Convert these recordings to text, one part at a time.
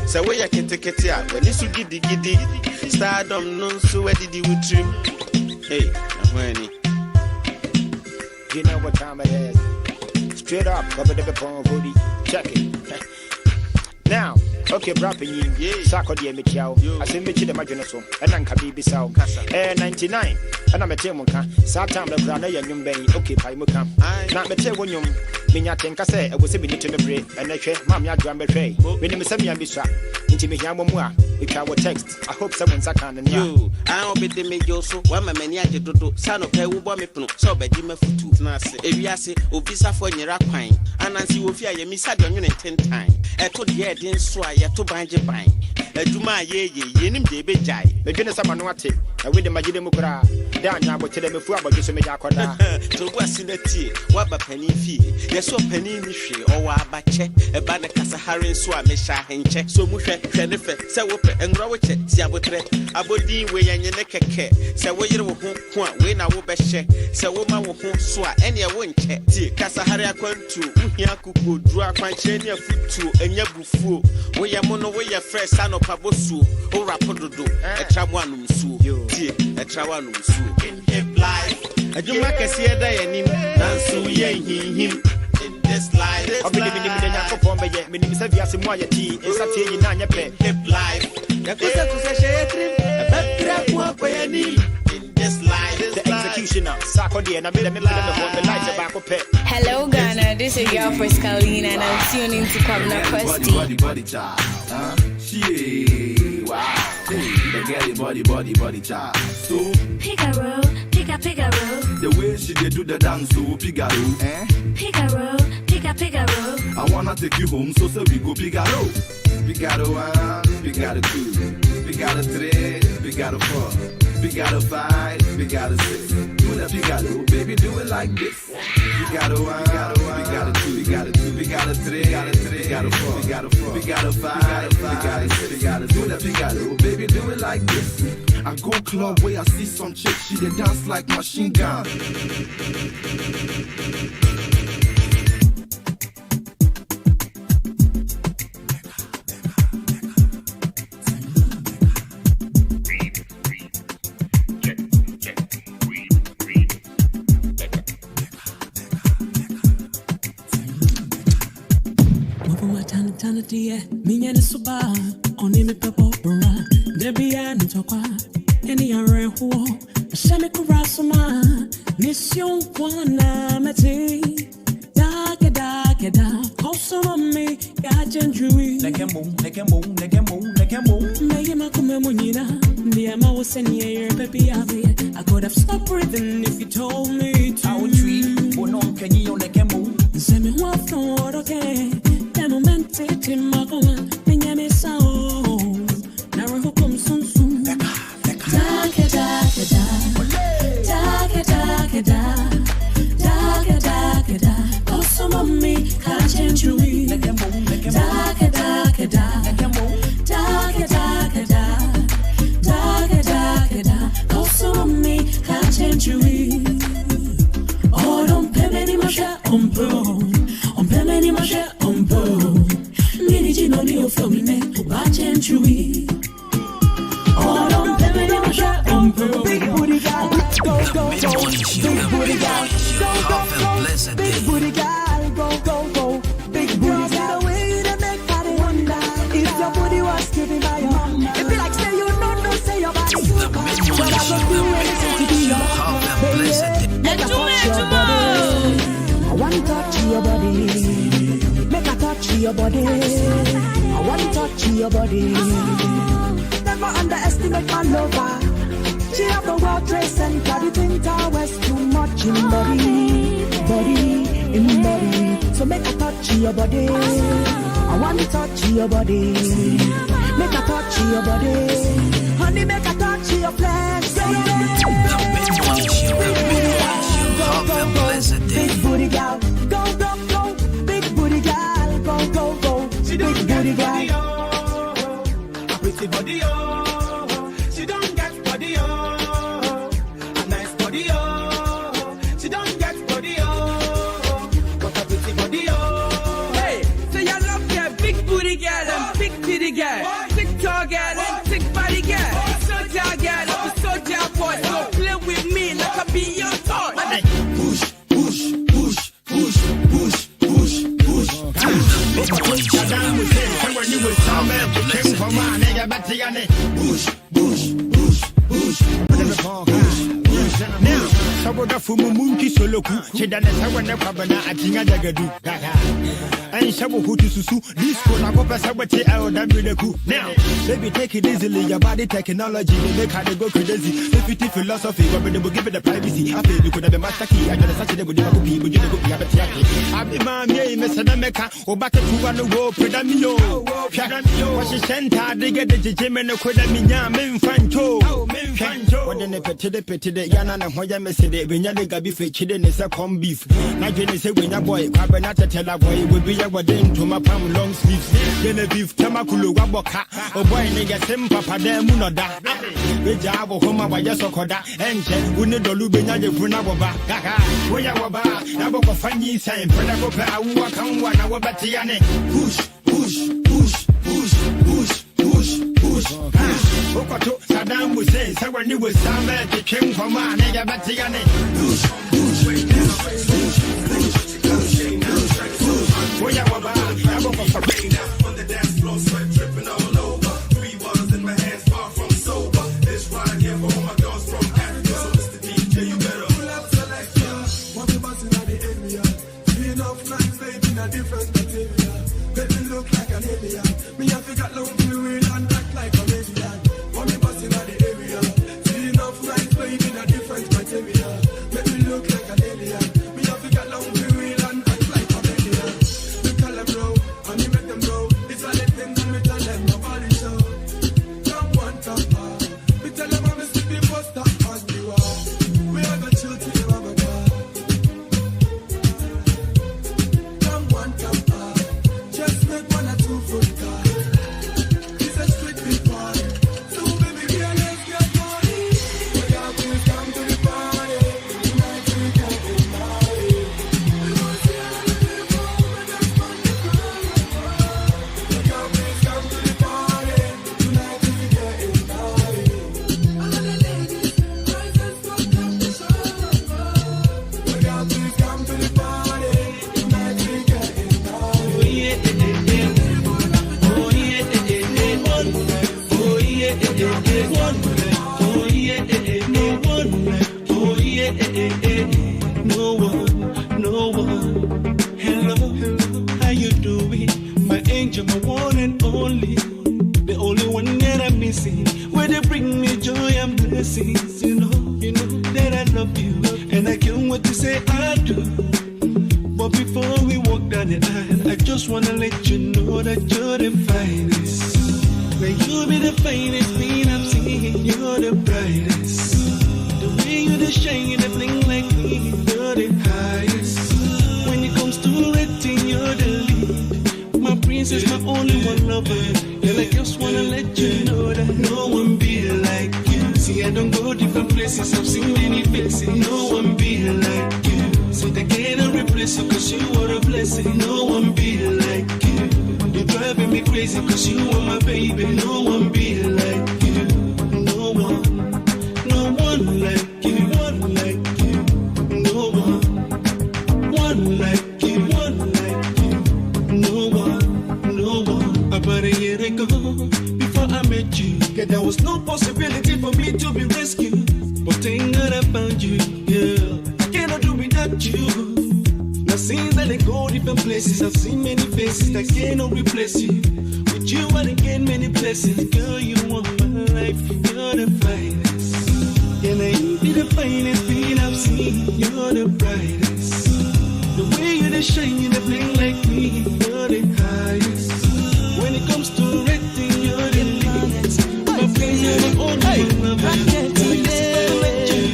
So where you can take it here? When you should giddy, stardom, no, so where did you trim? Hey, when you know what time it is? Straight up, cover the phone, booty. Check it. Now, okay, rapping you, Sako de Michao. I say Michi the Majanaso, and then Kabibi Sao, 99, and I'm a Temuka, Satam the Grana and Bay, okay, Paimuka. Not the Tewonium, Minya Tenka say, I was a minute to the break, and I say, Mamma Drum Betray, when you send me a bisha, into me Yamua, with our text. I hope someone's a can and you. I'll be the major so, one many to do, son of Pewubamipno, so by Jimmy Futu, Nasi, Eviasi, Obisa for Neraquine, and Nancy will fear you miss out on 10 times. I told you, I didn't swear to bind your bind. Adwuma ye yenim de be jai. Me dwene sama no ate. Na we de magide mu kra. Da nya bo tele me fu abodwo so me ja koda. To go asinati, wa ba pani fie. Ye so pani ni hwe o wa abache. E ba ne kasa hare so a me sha henche. So mu hwe ne fe. Se wo pe engra wo che ti abotre. Abodi we yanye ne keke. Se wo yire wo ho ho a we na wo be hye. Se wo ma wo ho so a ene wo nche. Ti kasa hare akwantu. Uhia kuku dru akwanche ne afutu enya bufuo. Wo ye mo no wo ye fresh ano pabosu o rapododo e trawanum su tie e trawanum su in hip life adwuma kase da yanim nanso ye him in this life obidi bidi bidi yakopon be ye menim sa viase mu ayati esatie yi na nyepe hip life yakosa to say sheyetrim e betra ku akoyani in this life the executioner Sako de na me the light back up. Hello Ghana, this is your first Colleen and I'm tuning to Kwabena Costy. Body child. Wow. The girl body child. So Figaro. the way she did do the dance so Figaro. Figaro. I wanna take you home so we go Figaro. Figaro 1, Figaro 2, Figaro 3, Figaro 4, Figaro 5, Figaro 6. Do the Figaro, baby, do it like this. Figaro 1, Figaro 2, Figaro 2, Figaro 3, Figaro 4, Figaro 5, Figaro 6. Do the Figaro, baby, do it like this. I go club where I see some chick, she dey dance like machine gun. Minya ni suba oni mi pepo bra debi an tokwa eni are ho shame kurasuma mission kwana meti da koso me ya jenjui nekemo me ma kuma munyina ndi ama woseni ye baby ave I could have stopped breathing if you told me to. I would treat bono kenyi yo nekemo semi wa from okay moment in my woman, Minyame Sao. Now I hope I'm soon. Also, mommy, can't change you. Also, mommy, can't change you. Oh, don't pay me my share on bro. On pay me my share on bro. No new for me, watch and chewy. Oh, don't pay me no shot on bro. Big booty guy, go. Big booty guy, go. Big booty guy, go. Big booty guy, the way you make body wonder. If your booty was giving by your mama, it be like say you don't say your body. But I don't do anything to be your baby. Adwuma. I want to touch your body. Touch your body. I want to touch your body. Never underestimate my lover. She have the World Trade Center. The Twin Towers too much in body. So make a touch your body. I want to touch your body. Make a touch your body. Honey, make a touch your flesh. Big booty girl, go. Big booty girl, go. She big booty girl, a pretty body, she don't get body, a nice body, she don't get body, but a pretty body, hey, say you Saddam Hussein, someone you with some man, came from my nigga, Batiane. Bush. Now, Saboda Fumunki Soloku, Chedana Sawana Kwabena, Atinga Jagadu, and Sabu Hutu Susu, this one I hope I sabotage our W. Now, baby, take it easily, your body technology, they make how they go crazy. Safety philosophy, but they will give it the privacy. I feel you could have been master key, I got a Saturday with the people, you could be a Batiaki. I'm the man, Mr. Nameka, or back to one go, Predamio, Washington, they get the Jimmy, Kodamina, Menfancho, what then a petty, Yana, and Hoya Messede, when you gabi for children is a corn beef. Now, Jenny say, when your boy, Kwabena tell a boy, will be a wedding to my palm long sleeves. Genevieve, Tamakulu, Waboka, or boy, nigga, Sim Papa, de Munoda. The job of Homa by Yasokoda, and Chen, who need the Lubina, the Punawaba, Waya Waba, Naboko Fanny, saying, Predagopa, Awaka, one hour Batiane. Push. Okoto, Saddam Hussein, someone you with some man, came from my nigga Batiane. Push. Waya Waba, Naboko Fanny. On the dance floor, sweat dripping all over. 3 ones in my hands, far from sober. This ride here for all my dogs from Africa. So Mr. DJ, you better pull up selector. Want me busting out the area. See enough nights, baby, in a different material. Let me look like an alien. Me have to get long period and act like a radiant. Want me busting out the area. See enough nights, baby, in a different material. Let me look like an alien. Me have to get long period and act like a radiant. Me tell them bro, and me make them bro. It's all the things and me tell them nobody show. Come one, come back. Me tell them I'm a sticky poster on the wall. We have a chill till you have a car. Come one, come back. Just make 1 or 2 foot car. It's a strictly party. So baby girl, let's get money. We got please come to the party. Tonight we getting naughty. We gon' see how the people over that's fun to cry. We got please come to the party. Tonight we getting naughty. All of the ladies, boys and fuck up the show. We got please come to the party. Tonight we getting naughty. No one. Hello, how you doing? My angel, my one and only. The only one that I'm missing. Where they bring me joy and blessings. You know that I love you. And I can't wait to say I do. But before we walk down the aisle, I just wanna let you know that you're the finest. May you be the finest thing I've seen. You're the brightest. The way you the shine, the bling like me. You're the highest. When it comes to rating, you're the lead. My princess, my only one lover. Girl, I just wanna let you know that no one be like you. See, I don't go different places. I've seen many faces. No one be like you. See, they can't replace you 'cause you are a blessing. No one be like you. You're driving me crazy 'cause you are my baby. No one be like you. No one like you. One like you. No one like you. One like you. No one. About a year ago, before I met you, yeah, there was no possibility for me to be rescued. But thank God I found you, yeah. I cannot do without you. Now since I go different places, I've seen many faces that cannot replace you. With you I gain many blessings. Girl, you want my life, you're the finest. Yeah, now you be the finest thing I've seen. You're the brightest. The way you the shine, you the bling like me. You're the highest. When it comes to rating, you're the least. My friend, you're the only one lover.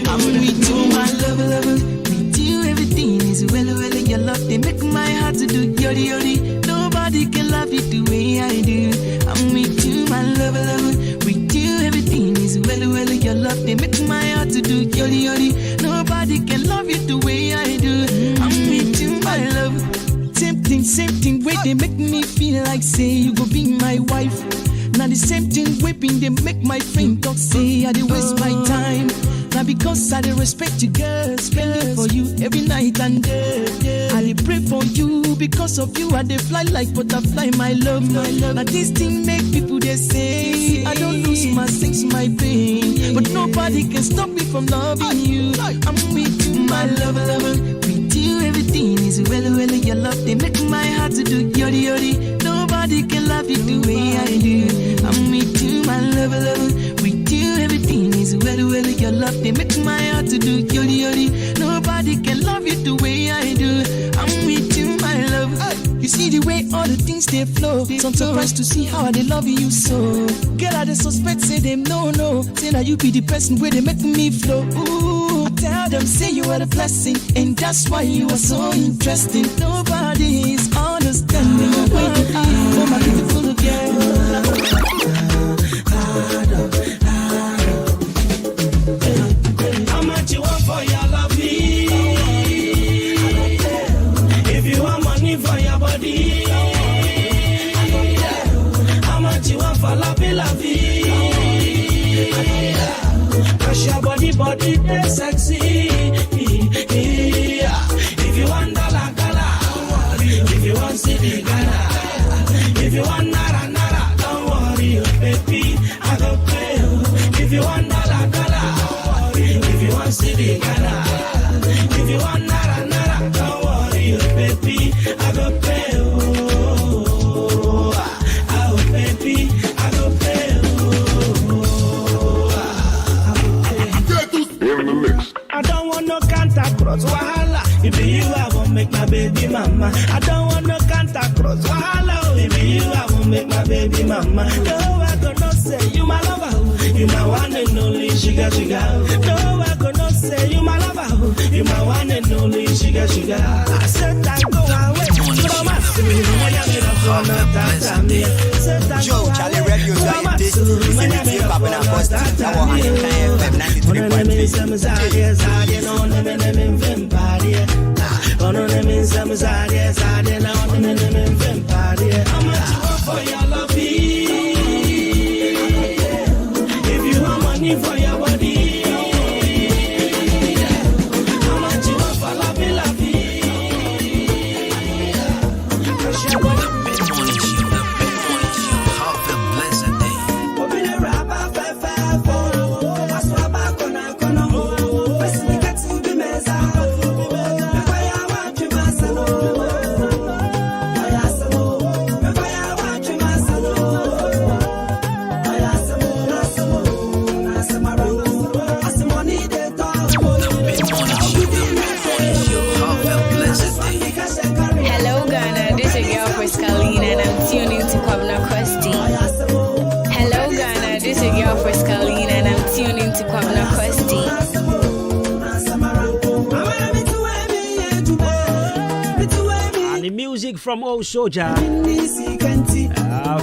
I'm with you, my lover. With you, everything is well. Your love, they make my heart to do yori. Nobody can love you the way I do. I'm with you, my lover. With you, everything is well. Your love, they make my heart to do yori. Nobody can love you the way I do. I'm with you, my love. Same thing, way they make me feel like say you go be my wife. Now the same thing whipping they make my friend talk say I dey waste my time. Now because I dey respect you, girl, spend for you every night and day. I dey pray for you because of you. I dey fly like butterfly, my love, my love. Now this thing make people they say I don't lose my sense, my pain, but nobody can stop me from loving you. I'm with you, my love, lover. With you, everything is well. Your love they make my heart to do yori yori. Nobody can love you the way I do. I'm with you, my love, lover. With you, everything is well. Your love they make my heart to do yori yori. Nobody can love you the way I do. I'm with you, my love. You see the way all the things they flow. So I'm surprised to see how they love you so. Girl, I the suspect say them no. Say that you be the person where they make me flow. Ooh, I tell them say you are the blessing, and that's why you are so interesting. Nobody is understanding the way you are. Oh my beautiful girl. How much you want for your love? If you want money for your body, how much you want for la vie? Cause your body, they sexy. If you want dollar, if you want city, Ghana, if you want nara, don't worry, baby, I go pay you. If you want dollar, if you want city, Ghana, if you want nara, don't worry, baby, I go pay you. Oh, baby, I go pay you. I don't want no contact cross, wahala. If you I won't make my baby mama. I don't want no contact cross, wahala. If you I won't make my baby mama. No, I gonna say you my lover, you my one and only sugar. No, I gonna say you my lover, you my one and only sugar. I said I go away from us. Joe, Charlie Radio, so you did. It's Kwabena Costy. Now I'm in FM 93.3. How much you want for your love? If you want money for your body, how much you want for love? Have a blessed day. Hello Ghana, this is your girl Friscalina and I'm tuning to Kwabena Costy. Hello Ghana, this is your girl Friscalina and I'm tuning to Kwabena Costy. And the music from Old Soldier,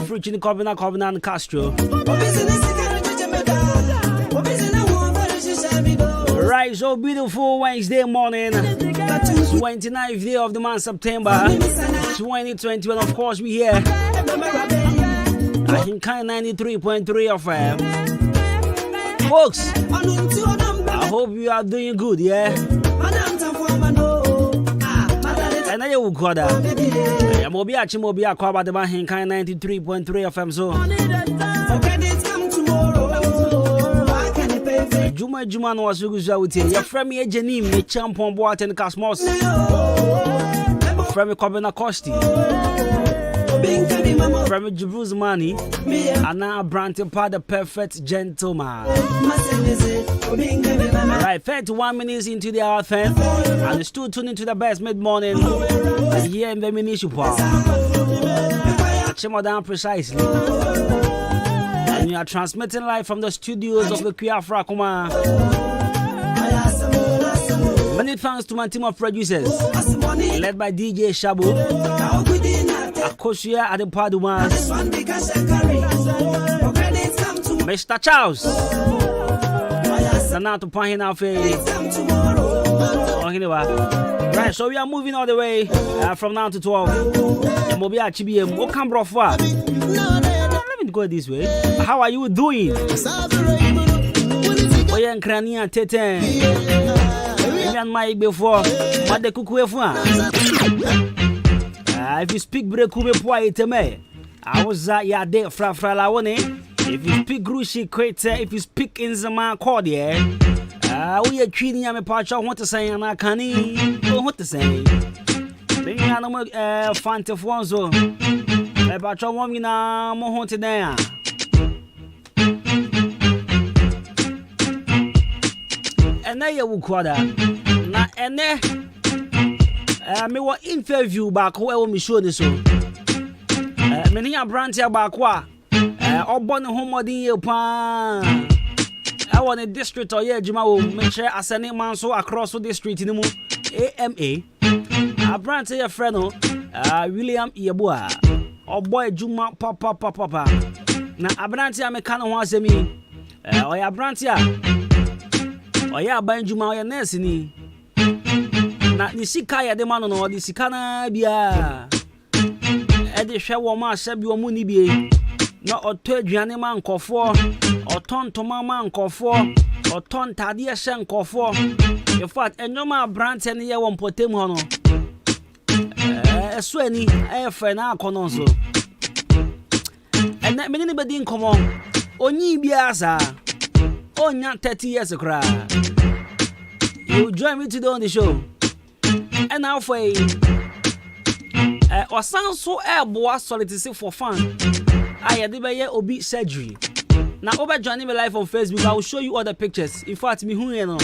featuring Kwabena and Castro. Right, so beautiful Wednesday morning, 29th day of the month September 2021. Of course, we here. I think 93.3 of folks. I hope you are doing good, yeah. And I will call that. I'm Mobia Kwaba the Bahin 93.3 FM. So Juma no was with you. Your friend me Jenim, me champion boy and Cosmos. Friend me Kwabena Costy. Friend me Jibru's money. And now Branton Part the perfect gentleman. Right, 31 minutes into the hour 10. And still tuning to the best mid-morning. Here in the municipal. Chemo down precisely. And we are transmitting live from the studios of the Kiafra Kuma. Many thanks to my team of producers, led by DJ Shabu, Akosia Adepaduma, Mr. Charles, Nana to Pahina Fe. Right, so we are moving all the way from now to 12. Mobia Chibiem, welcome, bro. Let me go this way. How are you doing? Oye Krania Tete. And my before what the cuckoo. If you speak breakube poite me, I was ya de fra lawone. If you speak grushi crater, if you speak in Zama cordier, we are treating me patch. I want to say, and I can't what to say. The animal Fanta Fonzo, a patch of woman now, more haunted there. And now you will quarter. Na ene me wa interview back where me show this so me ni branch back wa obon homodin ye pa I want a district or yeah juma wo me share asane man so across the district ni mu AMA a branch ye friend no William Yeboa oboy juma papa na abranch ya me kan ho asemi o ya branch ya o ya ban juma o ya nurse ni na ni sika ya de mano no di sika na bia e de hwe wo ma hye bi wo mu ni bie na oto aduane ma nkofo otontoma ma nkofo otontade hye nkofo in fact enyoma brand ne ye wo mpotem ho no eso ani e fe na akono so ena me ni bedi nkomo onyi bia sa onya 30 years kra. You join me today on the show. And now for or sound so airboa solid for fun. I had the obi surgery. Now over joining me live on Facebook, I will show you all the pictures. In fact, me who you know.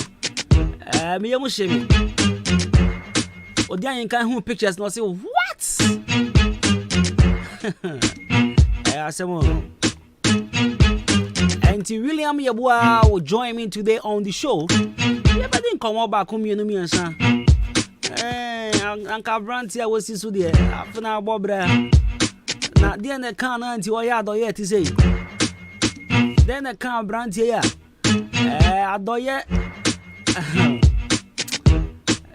Me yamu shame. Odian can who pictures no say what? I say more. Auntie William Yeboa will join me today on the show. Yeah, but didn't come back home, you know me, and son. Uncle Brandt here was so dear. After now, Bobra. Now, then the can auntie or yard or yet to say. Then the can Brandt here. I do yet.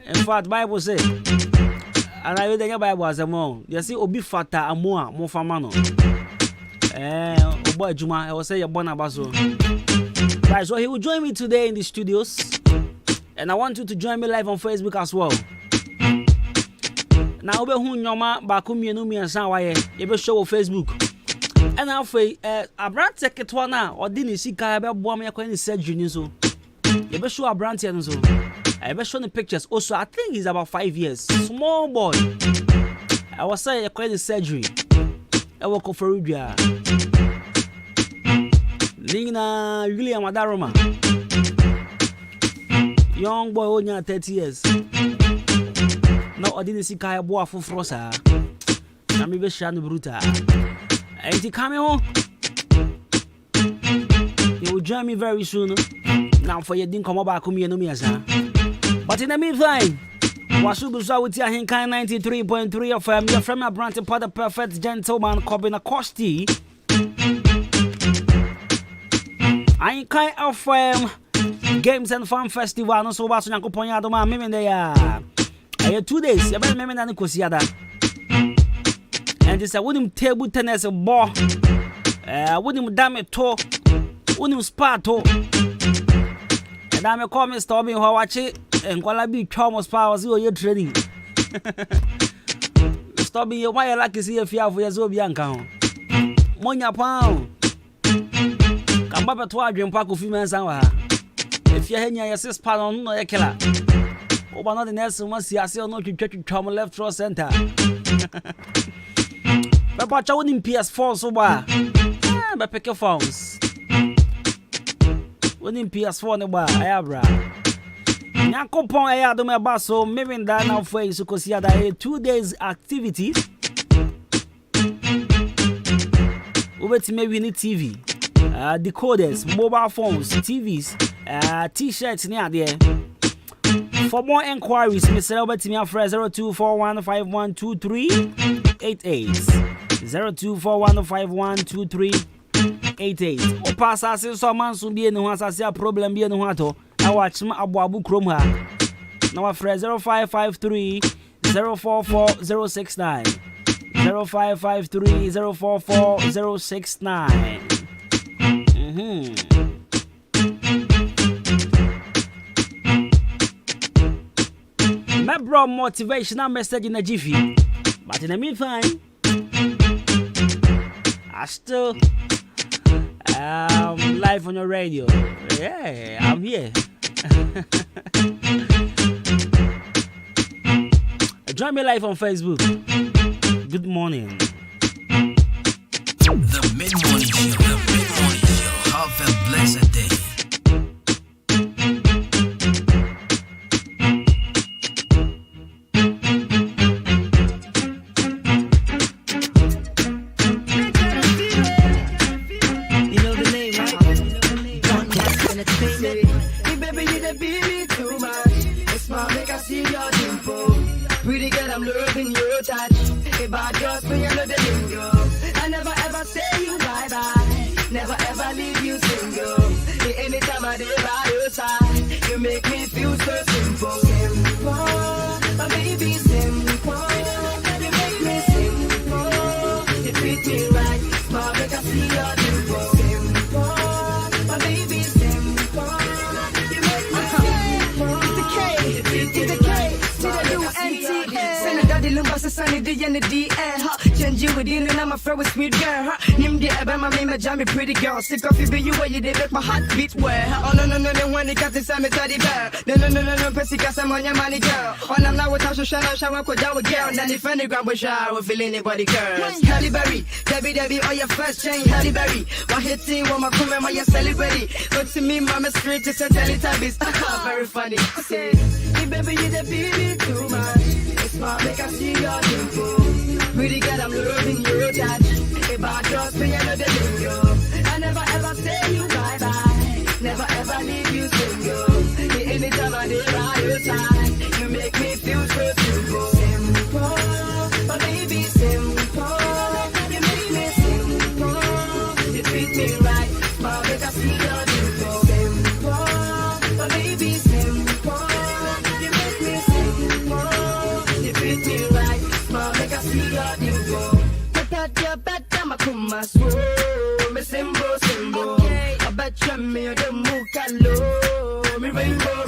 In fact, Bible say, and I read the Bible as a more. You see, Obi Fata and more famano. Boy Juma, I will say your Bonabaso. Right, so he will join me today in the studios, and I want you to join me live on Facebook as well. Now, be who nyoma bakumi no mi ansa waye, you be show on Facebook. And now for a brand ticket one now, or didn't see Kaya be boy me akwa ni surgery so. You be show a brand here so. I be show the pictures. Also, I think he's about 5 years. Small boy. I was say akwa ni surgery. I work for Rudia. Lina William Adaroma. Young boy only 30 years. No, I didn't see Kaya Boa for Frosa. I'm even Shan Bruta. Ain't he coming home? You will join me very soon. Now for you didn't come back to me and me, but in the meantime, Wasubusa with your Hinkai 93.3 of your friend, my brand, the perfect gentleman, Kwabena Costy. I ain't kind of games and fun festival. No, so what's on Adwuma? Maybe they are 2 days. I bet maybe not Kosiada. And this a wooden table tennis ball. Wooden damn it toe. Wooden spa toe. And I'm a comment storming how watch it. And while I be Thomas Powers, you're trading. Stop me, why I like to see if you have your Zobianca. Monya pound. Come back to our dream park of females. If you're here, your sister, pardon, no, killer. Oh, but not the next one, see, I see no to check your left throw center. But I wouldn't PS4 so bad. But pick your phones. Wouldn't PS4 no bar, I have bra. Nakopon I had my basso, maybe that now for you because you had 2 days activity. Over to maybe need TV, decoders, mobile phones, TVs, t-shirts near there. For more enquiries, Mr. Albert me after 0241512388. 0241512388. O pass us so man so be no as a problem be no hato. I watch my abu chrome ha. Now after 0553 044069. 0553 044069. brought motivational message in a jiffy. But in the meantime, I still live on your radio. Yeah, I'm here. Join me live on Facebook. Good morning. The mid-morning show. The mid-morning show. Have a blessed day. Pretty girl, I'm loving your touch. If I just bring another lingo, I never ever say you bye bye. Never ever leave you single. Anytime I did by your side, you make me feel so simple. Simple, my baby, simple. You make me simple. You treat me right, smart, make I see your dimple. Simple, my baby, simple. You make me simple. It's the K, it's the K. Sunny D and the DN, change you within and I'm a friend with sweet girl, Nim the Abama made my jammy pretty girl. Sick of you, where you did make my heart beat well. Oh no, when the cat is a teddy bear. No, Pessica, I'm on your money girl. On I'm now with Tasha shower, could down with girl. Then if any grab a shower, feel anybody girls. Halle Berry, Debbie, or your first chain, Halle Berry. One hit team, one my crew, my celebrity. But to me, mama straight to Teletubbies. Very funny. Say, hey baby, you the baby too much. Smart, make I see your dimple. Pretty girl, I'm loving your touch. If I just bring another lingo, I never ever say you bye bye. Never ever leave you single. Anytime I did by your side, you make me feel so simple. Simple, my baby, simple. You make me simple. You treat me right, smart, make I see your dimple. Simple, my baby, simple. You make me simple. Treat me right, smile, make I see your dimple. Bet my kuma swole, me symbol. I bet you me the mukalo, me rainbow.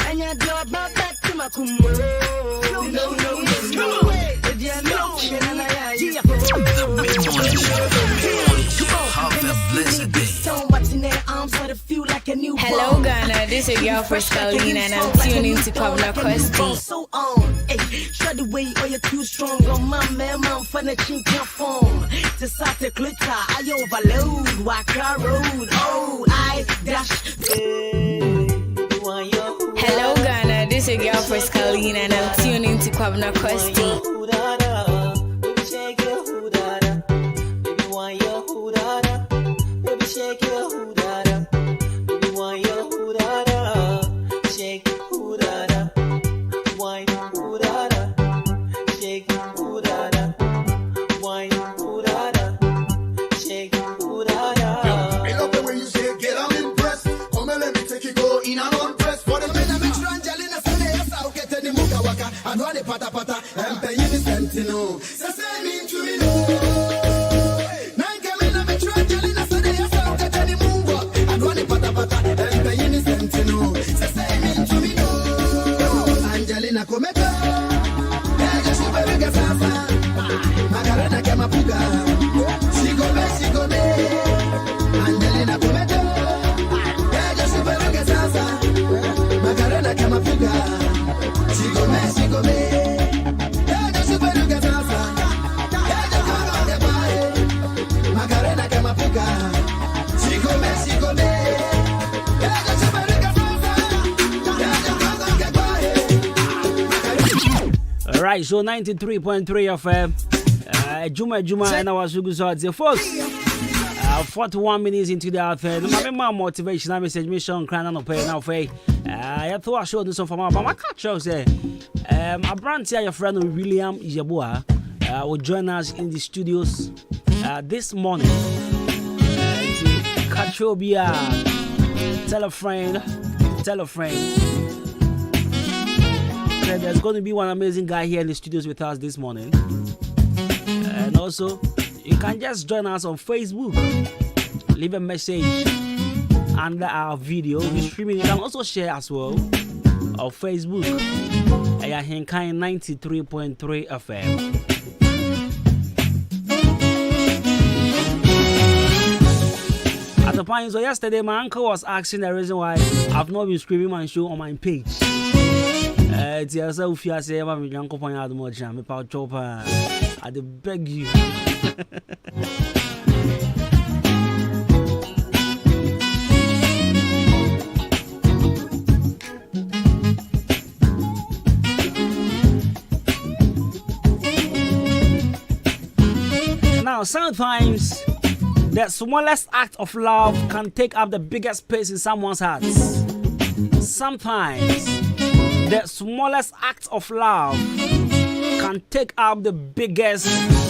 And you do about that to my kuma. No. The mid-morning show. Have a blessed day. Hello Ghana, this is your first Kalina and I'm tuning to Kwabena Costy. So on, shut the way or you're too strong. On my man, for the chink your phone. To start the glitter, I overload. Waka road, oh, I dash. Hello Ghana, this is your first Kalina and I'm tuning to Kwabena Costy. Pata pata, and pay you the sentinel. So say me to me no. Nine Camilla me try telling us today I saw that any move up. I run it pata pata, and pay you the sentinel. So say me to me no. Angelina Cometa, I just see baby Gasasa. Macarena Kamapuga, she go me. Angelina Cometa, I just see baby Gasasa. Macarena Kamapuga, she go me. Alright, so 93.3 FM. Adwuma, and I was good. Folks, 41 minutes into the affair. My motivational message, mission, crying on pay now. I thought I showed this from my catch. Say, a brand here, your friend William Ijabua will join us in the studios this morning. Catch your beer, tell a friend. There's going to be one amazing guy here in the studios with us this morning. And also, you can just join us on Facebook. Leave a message under our video. We're streaming. You can also share as well or Facebook. I am 93.3 FM. At the point, so yesterday, my uncle was asking the reason why I've not been streaming my show on my page. It's yourself, if you say, I'm young company, I'm about chopper. I beg you. Now, sometimes the smallest act of love can take up the biggest space in someone's heart. Sometimes the smallest act of love can take up the biggest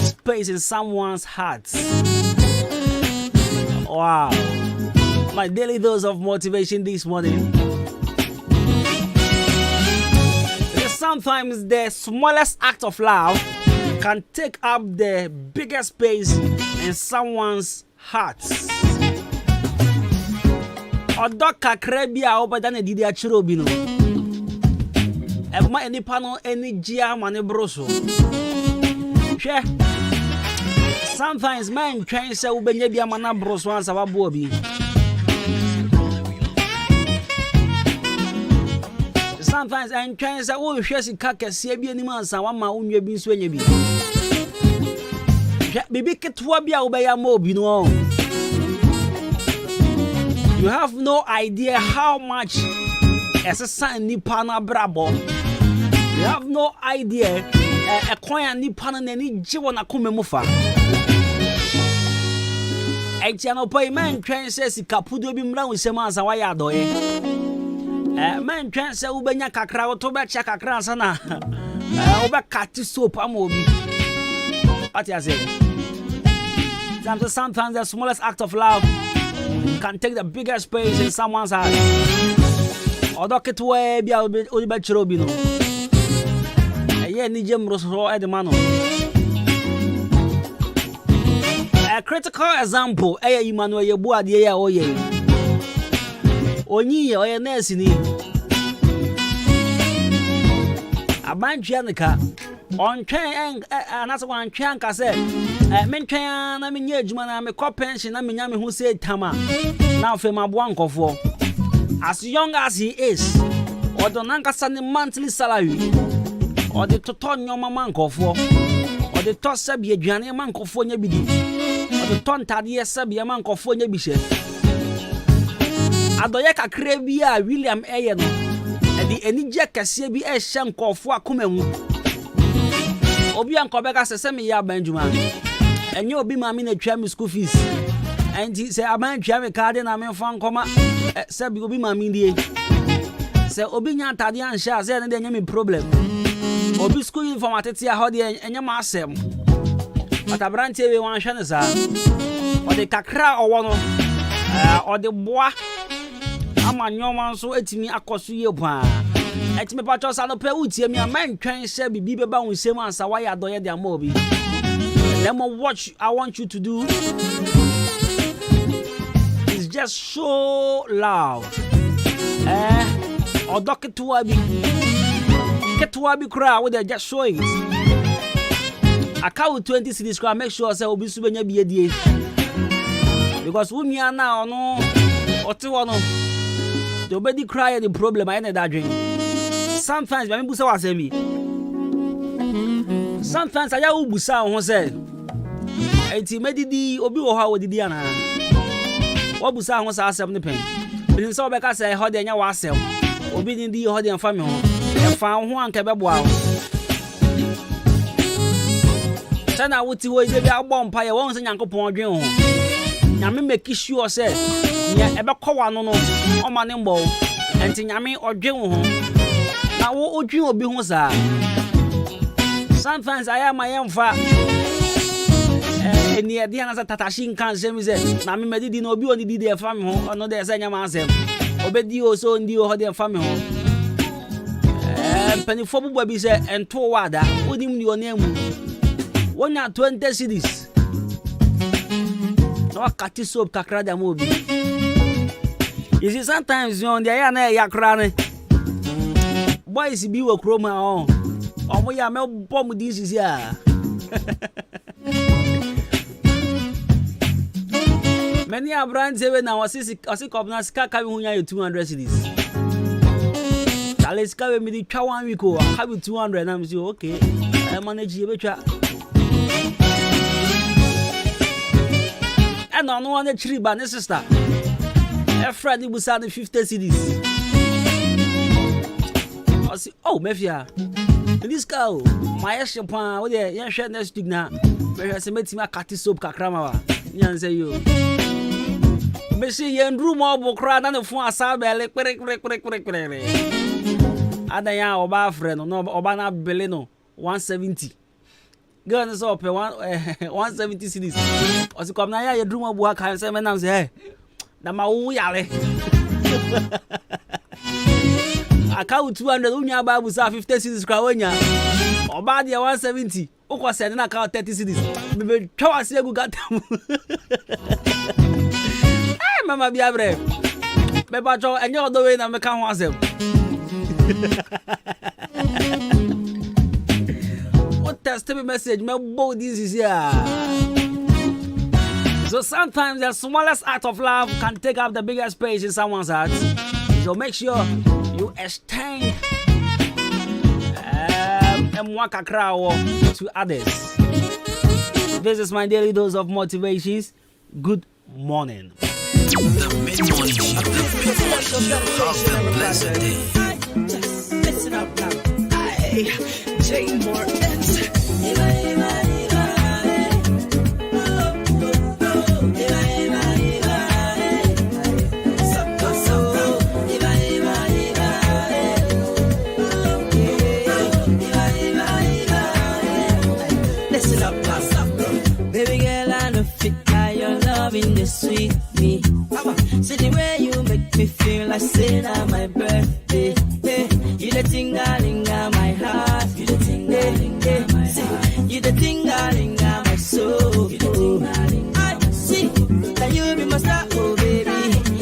space in someone's heart. Wow. My daily dose of motivation this morning. Sometimes the smallest act of love can take up the biggest space in someone's heart. Odoka krebia obada na didi achiro bi no. Ema enipa no enijia mane broso. Hwe. Sometimes man twen se ubenya bia mana broso ansa wabo bi. Sometimes I'm trying to say, oh, she's a caca, see a being man, so one mountain you've been swinging. Baby, get to be obey a mob, you know. You have no idea how much as a son Nipana Brabo. You have no idea a coin Nipan and any Jiwana Kumemufa. A channel pay man trying to say, Capudo be mla with some answer why I do it. Man trans ubenya kakra otoba cha kakra sana oba kati soap amobi. What you say? Sometimes the smallest act of love can take the biggest space in someone's heart. Odoket we bia oba chirobi no. Eye ni jem roso e de mano. A critical example eye Emmanuel Yebu ade ya oye. Onyi oye nurse ni abantwa nika ontwen anasa wantwan ka se mentwan na menya adwuma na me kɔ pension na menya me hu se tama na afa maboa nkɔfo as young as he is odonanka sane monthly salary odi toto nyoma mankɔfo odi to sabe aduane mankɔfo nya bidi odi to ntade sabe mankɔfo nya bi hye Adoye kakra bi a William Eye no edi enije kase bi e hye nkofo akomamu obi ankobeka sese me ya banjuma enye obi ma me na twa me school fees enti se aban twa me card na me fa nkoma se bi obi ma me die se obi nya tade anhye se ne de nya me problem obi school uniform atete a hode enye ma asem atabrante we wan hwe ne sa ode kakra owo no ode boa ama nyoma so etimi akoso ye bwa etimi pacho sa no pe utie mi amantwen se bibi beba wonsem ansa wa ya doye de amobi. Let me watch I want you to do is just show love. Odoketua bi kra we just show it. Account 20 cities kra make sure say obi su benya bi edie because we me na ono otiwo no the obedi cry the problem I need that dream. Sometimes when busa was me. Sometimes I ya busa ho say. Enti medidi obi wo ha wodidi ana. Wo busa ho sa asem ne pen. Bin so be ka say ho de nya wa asem. Obi din di ho de mfa me ho. E fa ho anka be boa ho. Sana wuti wo ide bi agbo mpa ye won se Nyankopon dwen ho. Nyame make sure say nya ebe kwa no no o ma ne mbo enti nyame odwen ho na wo odwen obi ho za sometimes I am yemfa eni ede na tatashin kan se mi se na me medidi na obi oni didi e fa me ho ono de se nyama asem obedi o so ndi o ho de fa me ho penifo bubu bi se ento wada onim ni onamu wonya 20 cities no kati soap kakra da mobi. You see sometimes you on the air na yakra ne boys be wo chroma on. Omo ya me bomb this is here. Many a brand say na wasi Kwabena sika ka hu nya 200 cedis. Alex ka we me di twa 1 week o have 200 na me say okay. I manage e betwa. And on one tree by the sister. A Friday was at the 50 cedis. I say, oh, Mefia, this cow, my Ashapon, what the young shed next week now. Where I met him a catty soap cacrama. Yan say you. Messi, young room or cry than the phone, Sabelle, Adaya or bar friend, or no, Obana Beleno, 170. Girl is up 170 cedis. As you come now, you dream of work. I say, man, say, na mawuyale. I count 200. Unya babu sa 50 cedis krawenya. Oba dia 170. Ukwa send na count 30 cedis. Me twa se gu gatam. Eh, mama bia bre. Me ba cho enyo do we na me kan ho asem. Text me message, my boy, this is here. So sometimes the smallest act of love can take up the biggest space in someone's heart. So make sure you extend to others. This is my daily dose of motivations. Good morning. The mid-morning show. Have a blessed day. Just listen up now. J. Morton's. Listen up, baby girl, I know fit how your loving this sweet me. See the way you make me feel, I say that my birthday. Hey, you the ting-a-ling on my heart, you the ting-a-ling on my heart, you the ting-a-ling on my soul. You the ting-a-ling. I see that you be my star, oh baby,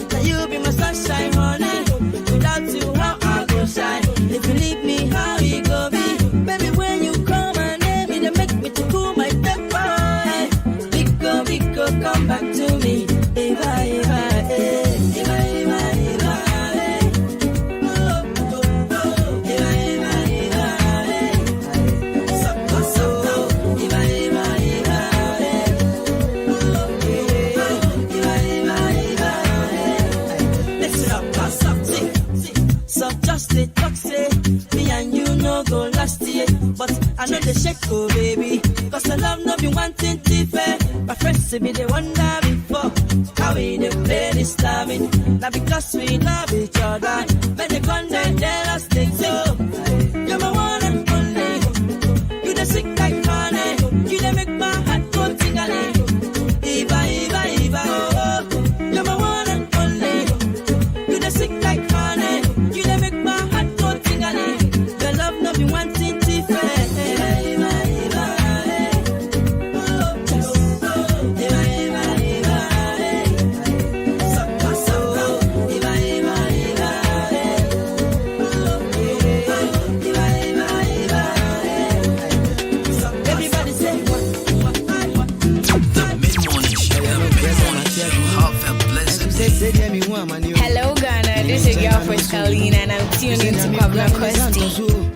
that you be my sunshine, honey. Without you, how I go shine. If you leave me, how you go be? Baby, when you come and name me, they make me to cool my temper. Biko, come back to me. Eva, They talk say me and you no go last year, but I know the shake, oh baby, cause I love no be wanting to fair. My friends say me they wonder before how we they play this loving. Now because we love each other, when they come they tell us things so. You're my one and only, you the sick like honey, you they make my heart go tingling. Eva, oh, you're my one and only, you the sick like honey, you they make my heart go tingling. Your love no be wanting to fair. Hello Ghana, this is your girl Kalina and I'm tuned into Kwabena Costy. Oh,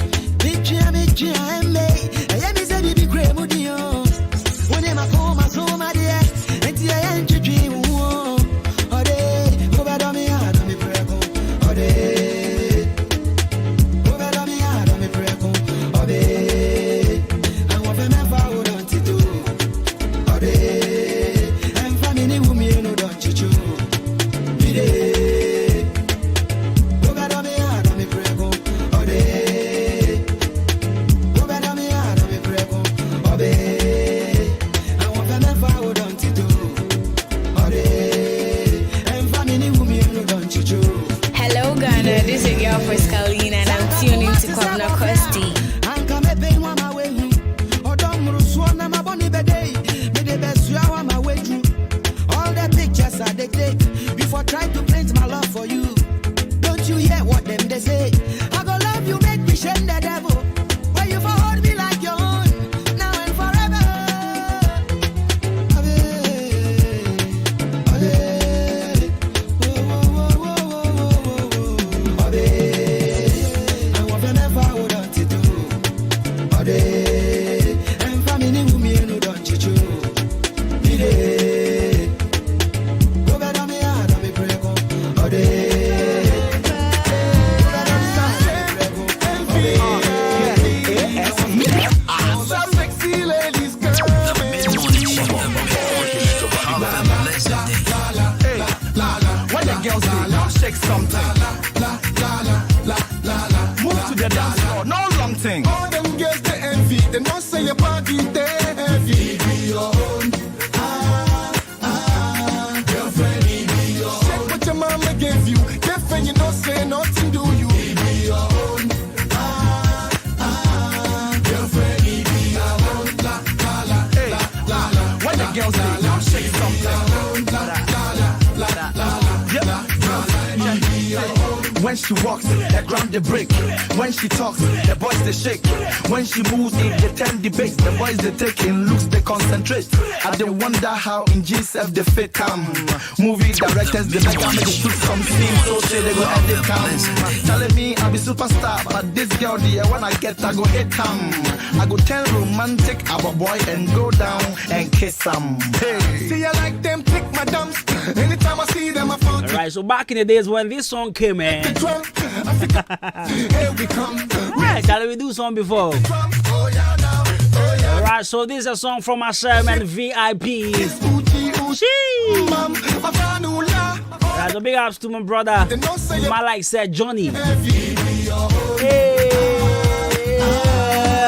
shake When she walks, the ground they break. When she talks, the boys they shake. When she moves, it they turn the bass. The boys they take in looks, they concentrate. I they wonder how in GSF they fit come. Movie directors they make me shoot some scenes, so say they go edit come. Telling me I be superstar, but this girl the when I get I go hit come. I go tell romantic our boy and go down and kiss them. Hey, see I like them pick my dumps. Anytime I see them I fall. Alright, so back in the days when this song came in. Here we come. Right, shall we do song before? Alright, so this is a song from Ashem and VIP. Right, so big ups to my brother. My like said Johnny.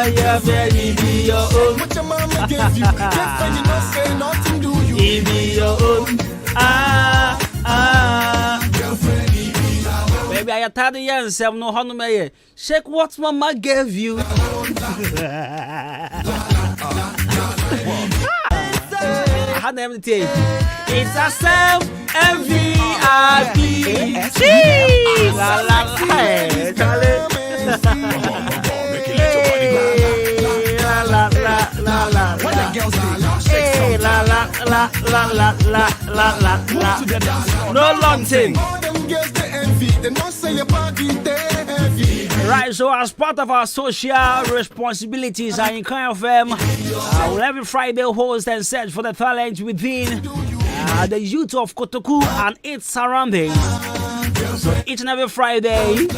Hey, yeah, baby, be your own. What your mama gave you, and you don't say nothing, do you? Be your own. Baby, I tired of you and no honor me. Shake what mama gave you. I had everything. It's a self MVP. La la la. La la la la. What the girls say? Hey, la la la la la la la la la. No long thing. Right, so as part of our social responsibilities, I encourage them. Will every Friday host and search for the talent within the youth of Kotoku and its surroundings. So each and every Friday,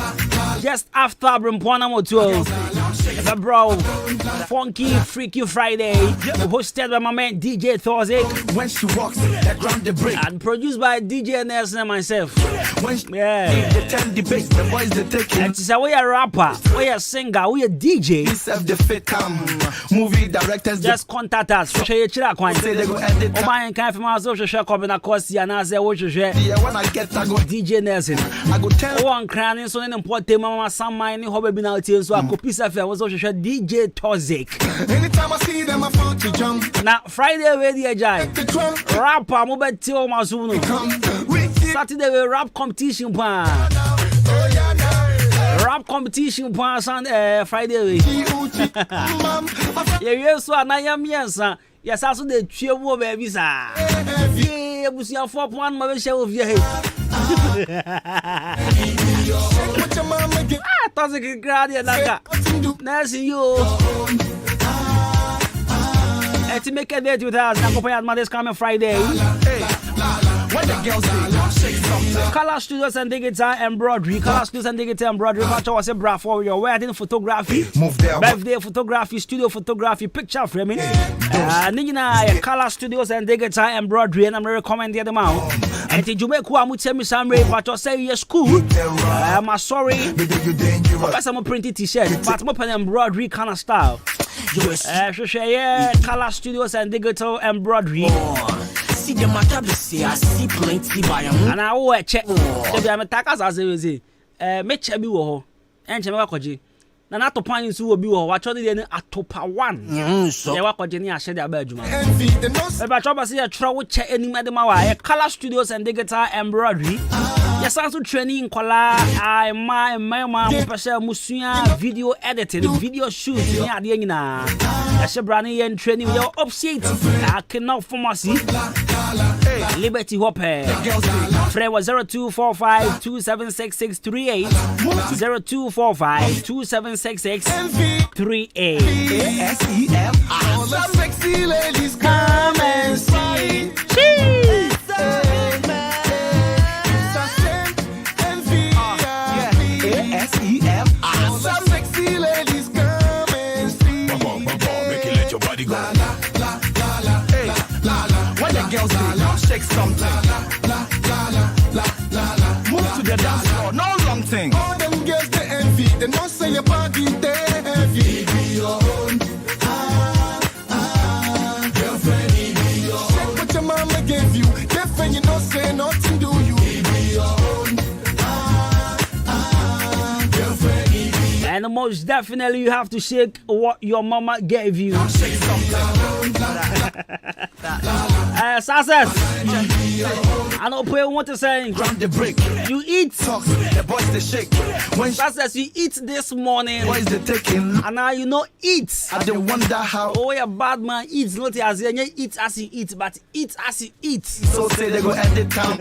just after Brimpwana Moto, the bro, Funky Freaky Friday, hosted by my man DJ Thozik. When she walks, the ground they break. And produced by DJ Nelson and myself. When she yeah. They turn the bass, the boys they take and she said, we are rapper, we are singer, we are DJ. Self the fit come. Movie directors just contact us. Say they go edit. Oh my God, from our social Kwabena Costy and I say what you share. When I get I go DJ Nelson. I go tell one crying so then important mama some mine hobby be now so I go piece of was also share DJ Thozik. Anytime I see them I fall to jump. Now Friday we the jai. Rapper mo be ti o ma so no. Saturday we rap competition pa. Rap competition pa Sunday Friday we. Yeah so anaya miensa. Yes aso de tue wo ba bi sa. Yeah busia 4.1 ma be share of here. Thozik grade naka. Nice you. To make a date with us, Nakopa this coming Friday. What the girls say? Color Studios and Digital Embroidery. Color Studios and Digital Embroidery. Much was a bra for your wedding photography, birthday photography, studio photography, picture framing. Nina Color Studios and Digital Embroidery, and I'm recommending them out. And did you make who I'm with me some way, but you say yes, cool. I'm sorry. I'm a printed t-shirt, but I'm open embroidery kind of style. Color Studios and Digital Embroidery. See the matter be say I see plenty by am. And I will check. If I'm attackers as they say, me check be wo. And check me wakoji. Na na to pan nsu obi wo. Wacho de ni atopa 1. So. Ye wakoji ni ahye de abadwuma. E ba choba say try wo check ani made ma wa. Color Studios and Digital Embroidery. Yes, also training kola my person musua video editing, video shoot ni ade nyina. Yes, brand yen training we upstate. I cannot pharmacy. Liberty Hope. Frey was 0245 276638 0245 276638. ASEM. All the sexy ladies come and see. ASEM. All the sexy ladies come and see. Make it let your body go. When the girls say, shake something. Move to the dance floor, no long thing. All them girls they envy, they don't say your body they heavy. Be your own. Girlfriend, be your own. Check what your mama gave you. Girlfriend, you don't say nothing, do you? Be your own. And most definitely you have to shake what your mama gave you. Success. I know people want to say the break. You eat. The boys they shake. When Success, you eat this morning. boys they taking. And now you know eat. I don't wonder how. Oh, a bad man eats. Not as you eat as you eat, but eat as you eat. So say they go edit town.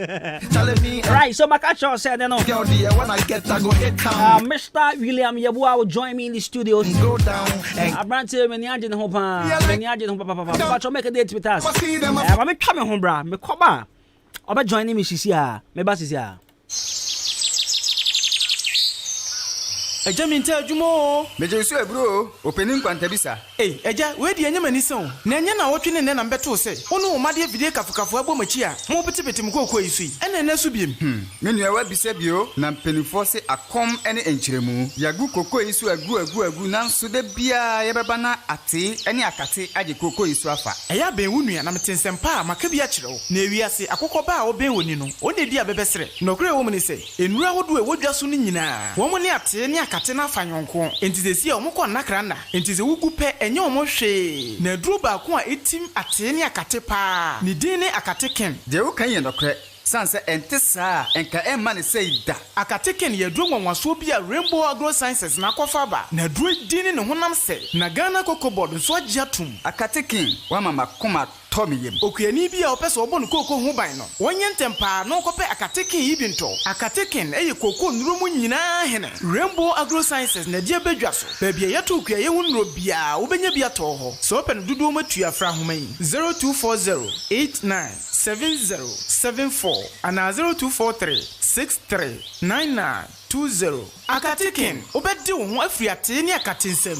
Telling me Right, so my catch said, you know. girl dear, when I get I go hit town. Mr. William Yabua will join me in the studio. Go down and I brand to many agent home. Many agent home, but you make a date with us. see them. I'm coming home, bra. Me come back. I'll joining me. She's here. Me boss is here. Eja minta adwuma meje so bro opening kwanta bisa eja we de anyama ni son na enya na wotwe ne na mbeto se wono ma de video kafukafo abomachi a mo betebete mkoko yisu ene na su biem me nua wa bisa bio na mpenifo se akom ene enkyeremu yagu koko yisu agu nanso de bia ye beba na ate ene akate age koko yisu afa eya ben wunua na metensempa maka bia kyerɛw na ewiase akokɔ ba a oben woni no one di abebesere nokre wo mu ni se enura wodo e wodwa so ni nyina wo mu ne ate ne akate na fanyonko entizesi a omukɔ nakra na entize wugu pɛ enye omo hwe na duro ba ko a etim ate ne akate pa ne din ne akate ken de wo kan ye nokre sanse ente saa enka emma ne sei da akate ken ye duro nwanwaso bi a Rainbow Agro Sciences na akɔfa ba na duro din ne honam se na Ghana Cocoa Board so agiatum akate ken wa mama koma Tommy yem okuyani bi a opeso obo no koko hu ban no wonye ntempa no kope akateken yi bi nto akateken eye koko nurumu nyina hene Rainbow Agro Sciences na die badwa so babia yeto okuyaye hu nuro bia obenya bia to ho so open dudu matua fra homa yi 0240897074 ana 0243639920 akateken obedi wo ho afri ate ne akatensem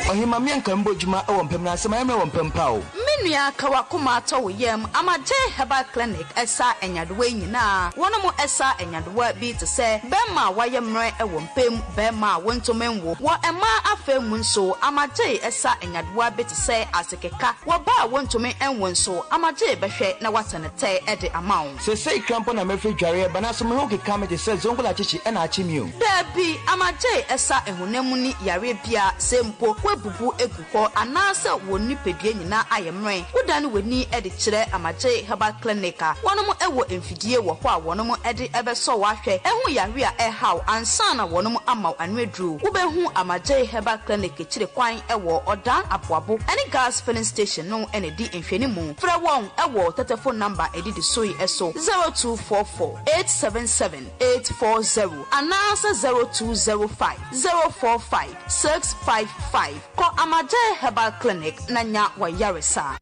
Ohima mianka mbojuma e wompem na asema yeme wompem pa o menua kawakoma ato yem amaje herbal clinic esa enyadewa nyina wonomo esa enyadewa bi te se bema wayemre e wompem bema wontomenwo wo ema afemu nso amaje esa enyadewa bi te se asekeka wo ba wontomen enwo nso amaje behwe na watenete e de amawo se sei krampo na mefri dware ba na so me ho keka me te se zongola chichi e na achimi o dabi amaje esa ehunemu ni yare bia sempo bubu eguho anase woni pedue nyina ayemre wodane woni ede kire amaje herbal clinic wonomo ewo emfidie wo ho a wonomo ede ebeso wahwe ehu yare a ehaw ansana wonomo amaw anwedru wobehu amaje herbal clinic kire kwan ewo odan aboabo ene gas filling station no ene di enfeni mu fra won ewo telephone number edidi soi eso 0244877840 anase 0205045655 ko amaje herbal clinic nanya wa yaresa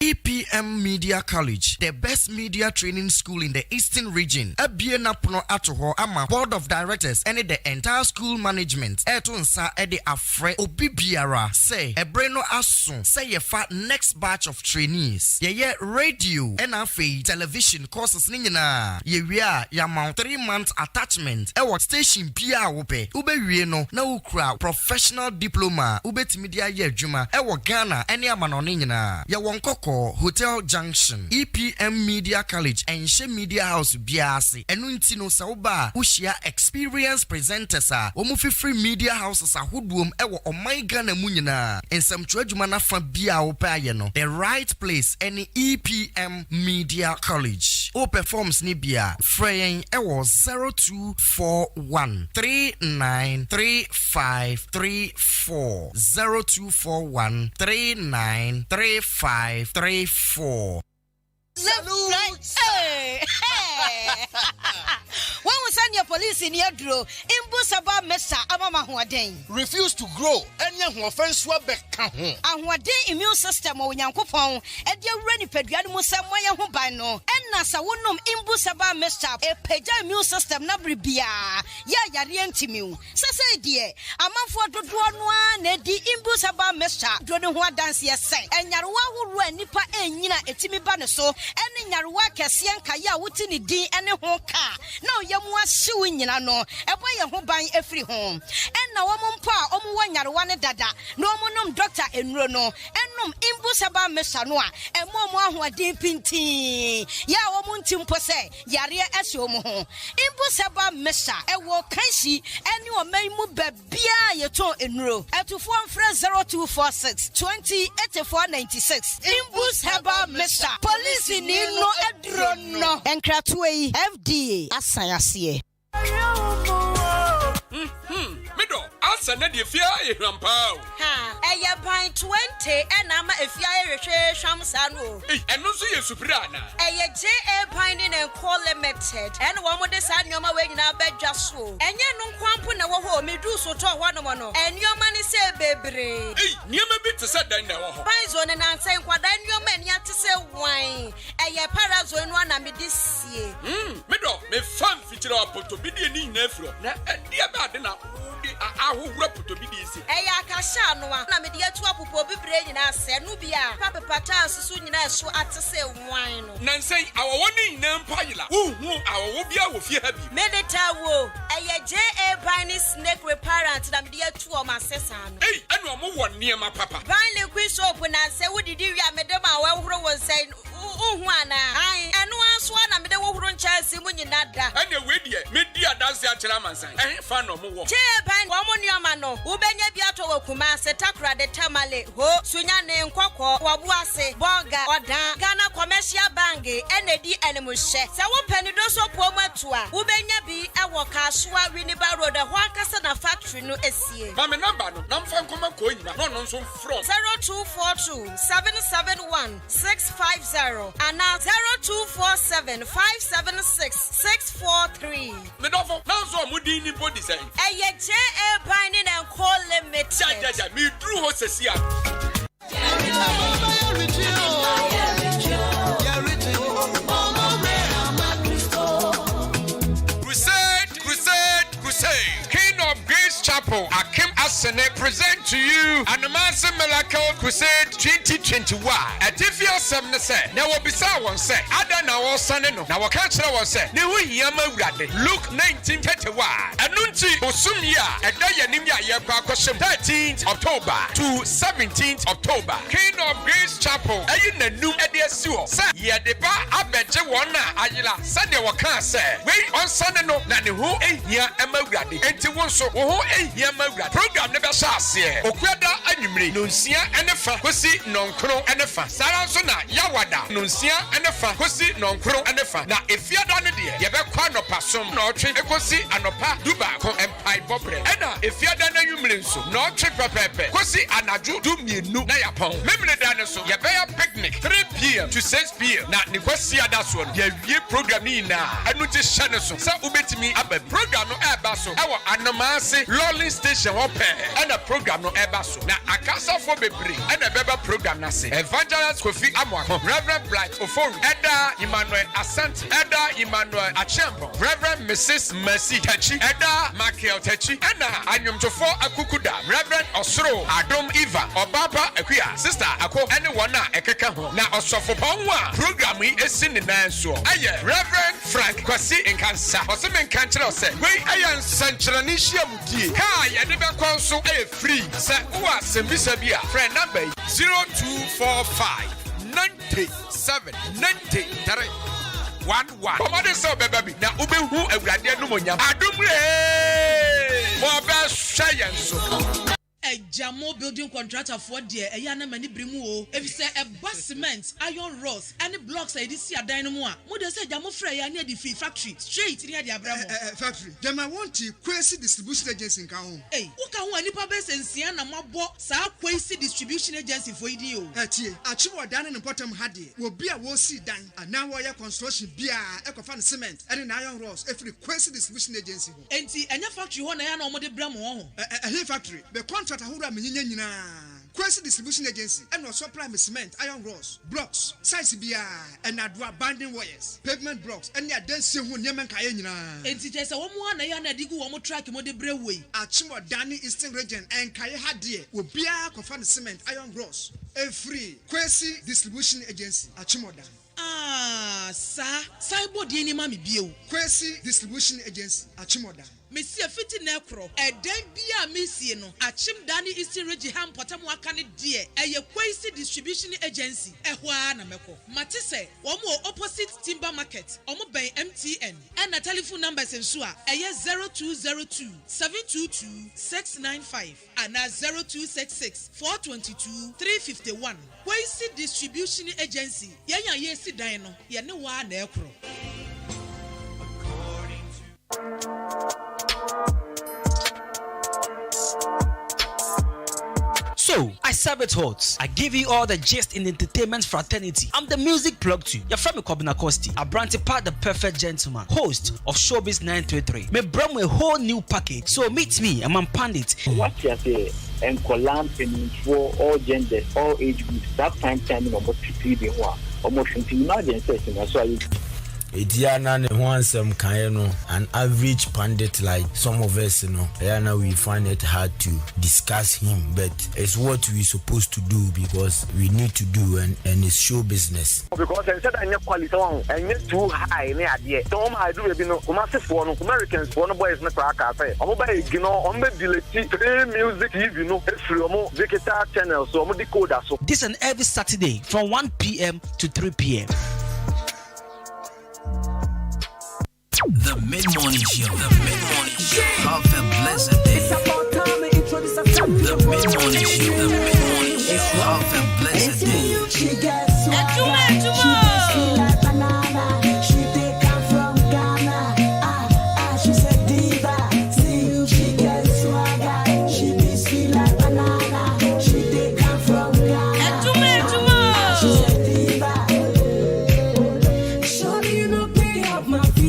EPM Media College, the best media training school in the Eastern region. Abie napono atoho ama board of directors and the entire school management. Etunsa ede afre obibiara say ebreno asun say ye fa next batch of trainees. Ye radio and afi television courses ni nyina. Ye wia ya mount 3 months attachment. Ewo station bia wope. Ube wie no na ukra professional diploma. Ube timidia ye adwuma. Ewo Ghana ene amanone nyina. Ye wonkoko Hotel Junction, EPM Media College, and She Media House Biasi. Enunti no sauba, ushia experienced presenters omufi free media houses ahudum ewo omaiga na munyina. And some chwejumana fa bia opa no. The right place any EPM Media College. O performs ni bia. Freyen ewo 0241 393534 0241 393534. Salute! Hey! When we send your police in your draw, Imbusaba Mesa Amama Huaden. Refuse to grow, and young offense Wabeka. And what day immune system or Yankopon, and your ready pediatric Samaya Hubano, and Nasa Wunum Imbusaba Mesa, a peja immune system Nabribia. Ya Yarientimu. Sasa dear, a month for the one, Nedi Imbusaba Mesa, Dronua dance yes, and Yarua who ran Nipa and Nina Etimi Banaso, and Yarua Cassian Kaya Wutini D and a honka. No, Yamwa suing in no, a boy who buying every home. And now, Mumpa, Omuan Yarwana Dada, no monum doctor in Rono, and wonom imbu saba mesa no a emo mo ahoden pintin ya wo mo ntimpo se yare ase o mo ho imbu saba mesa ewo kanshi ene o maimu babia yeto enuro etufo mfre 0246 208496 imbu saba mesa police ni no edro no enkratoe FDA asayase Mido, answer na the fear rampao. Ha, eye ban 20 na ma efia ehwehwe hwamsa no. Eno so ye suprana. Eye JA Binding and Co Limited. En wo mo de sa nyoma we nyina badwa so. Enye no kwampo na wo ho medu so to ho no mo no. Enyoma ni se bebre. Niema bi te se dan na wo ho. Ban zo ne nan sen kwada nyoma ni ate se wan. Eye para zo enu na me di sie. Mido, me fan fitira apoto bi de ni nyina afro. Na dia ba de na ahowura poto bi de si. Eye akasha no a na me de atu apopo bibre nyina se no bia. Papa pata susu nyina so ate se wan no. Nansei awowo ni nyina mpayila. Hu awowo bia wo fie ha bi. Medeta wo. Eye JA Binding Snake Reparent na me de atu o ma sesa no. Enu omo wo niema papa. Ban liquid soap na se wodidi wi amedem a wahoro won sai uhu ana. Ai enu aso na mede wohoro nchaasi mu nyina da. Ene we die me di adanse a kira mansan. Fa no mo wo. JA Binding wo mo nioma no. Wo benya bi ato wakuma se takra de tamale ho sunya ne nkokọ wabu ase boga odan Ghana Commercial Bank enedi enemuhye. Se wo pani do so pomu atua. Wo benya bi ewo Kasua Winneba Road ho akasa na factory no esie. Ba me number no na mfa nkoma ko nyina. No nso from 0242 771 650 and now 0247 576 643. Me dofo na so amudi ni body say. Eye JA Binding and Co Limited. Ja me dru ho sesia. Crusade. King of Grace Chapel, Akim Asene present to you an Massive Miracle Crusade 2021. At if you are say, now will be someone say, Ada na wo sane no, na wo ka kire wo say, ne hu hiyama wurade. Luke 19:31. Anunti osumia, eda yanim ya ye kwa kwasem 13th October to 17th October. King of Grace Chapel, ayi nanum ede asiwo. Say, ye de ba abeje won na ayila. Sane wo ka say, we on sane no, na ne hu ehia ema wurade. Enti won so wo ho ehia ma wurade. Program ne be sha ase. Okwada anwumre nonsia enefa kosi nonkro enefa. Sara so na yawada nonsia enefa kosi nonkro enefa. Na efiada ne de ye be kwa no pasom na otwe ekosi anopa duba ko empai bobre. Ena efiada na anwumre nso na otwe pepepe kosi anaju du mienu na yapon. Memle da ne so ye be ya picnic 3 p.m. to 6 p.m. na ne kwasi ada so ye wie program ni na anu ti hye ne so. Sa ubetimi ababi program no eba so ewo Anomase Lolling Station open and a program no ebaso na akasa for bebre and a beba program na se Evangelist Kofi Amwako Reverend Blight Oforu Eda Emmanuel Asante Eda Emmanuel Achembo Reverend Mrs. Mercy Tachi Eda Michael Tachi and Anyumtofo Akukuda Reverend Osro Adom Eva Obaba Akuya Sister Ako anyone na ekeka ho na osofo ponwa program yi esi ne nan so aye Reverend Frank Kwasi Nkansa Osemen Kanchira ose we aye Sanchirani Shiamudi. Ka yade be konso e free. Say uwa sembisa bia. Friend number 0245 97 93 11. Komade so baby na ubehu awurade anu monyam. Adumre. Mo ba hwa so. Ejamo building contractor for there eya na mani brimu o if say a bus cement iron rods any blocks e dis adan no mo a mo de say ejamo frɛ ya na di factory straight near the abramo factory dem I want to Kwesi distribution agency in Kaho eh wo ka ho anipa be sensia na mabo sa Kwesi distribution agency for idi o tie achiwo dan ne important hade wo bia wo si dan ana wo ya construction bia ekofa ne cement and iron rods every Kwesi distribution agency ho enti enya factory ho na ya na mo de bramo ho factory be contract ahura menyinya nyina Kwesi distribution agency and also supply cement iron rods blocks size bia and Adwuma binding wires pavement blocks and ya dense hu nyema nkae nyina enti je se wo mu na ya na digu wo mu track mo de breway achimo dani eastern region and kae hade obia kofa ne cement iron rods free Kwesi distribution agency achimo dan sa cyber di ni ma me bieu Kwesi distribution agency achimo dan Messi a fiti nekro. Den bia messi no. Achim dani isi regi ham potamu akane die. Eye Kwesi distribution agency. Ehwa na meko. Matise, omo opposite Timber Market. Omo by MTN. And the telephone numbers in Sua. Eye 0202 722 695 and 0266 422 351. Kwesi distribution agency. Yanya yesi dino. Yane wa nekro. So, I serve it hot. I give you all the gist in the entertainment fraternity. I'm the music plug too. You're from Kwabena Costy. I branch part the perfect gentleman, host of Showbiz 933. Me bring a whole new package. So meet me, I'm a pandit. What you say? And Kolam for all genders, all age groups. That time timing about 3 be one. Almost imagine session. That's why. Etiana ne wansem kan no an average pundit like some of us now we find it hard to discuss him, but it's what we supposed to do because we need to do and it's show business. Because I said I need quality one and you too high near the don't I do massive one Americans one boys na crack say I'm by on the music TV no digital channel so I'm decoder so this and every Saturday from 1 p.m. to 3 p.m. The mid-morning show. Have a blessed day. The mid-morning show. Have a blessed day. Adwuma. She take her from Ghana. She said diva. See, she gets swagger. She be sweet like banana. She take her from Ghana. Adwuma. She said diva. Surely you know me off my feet.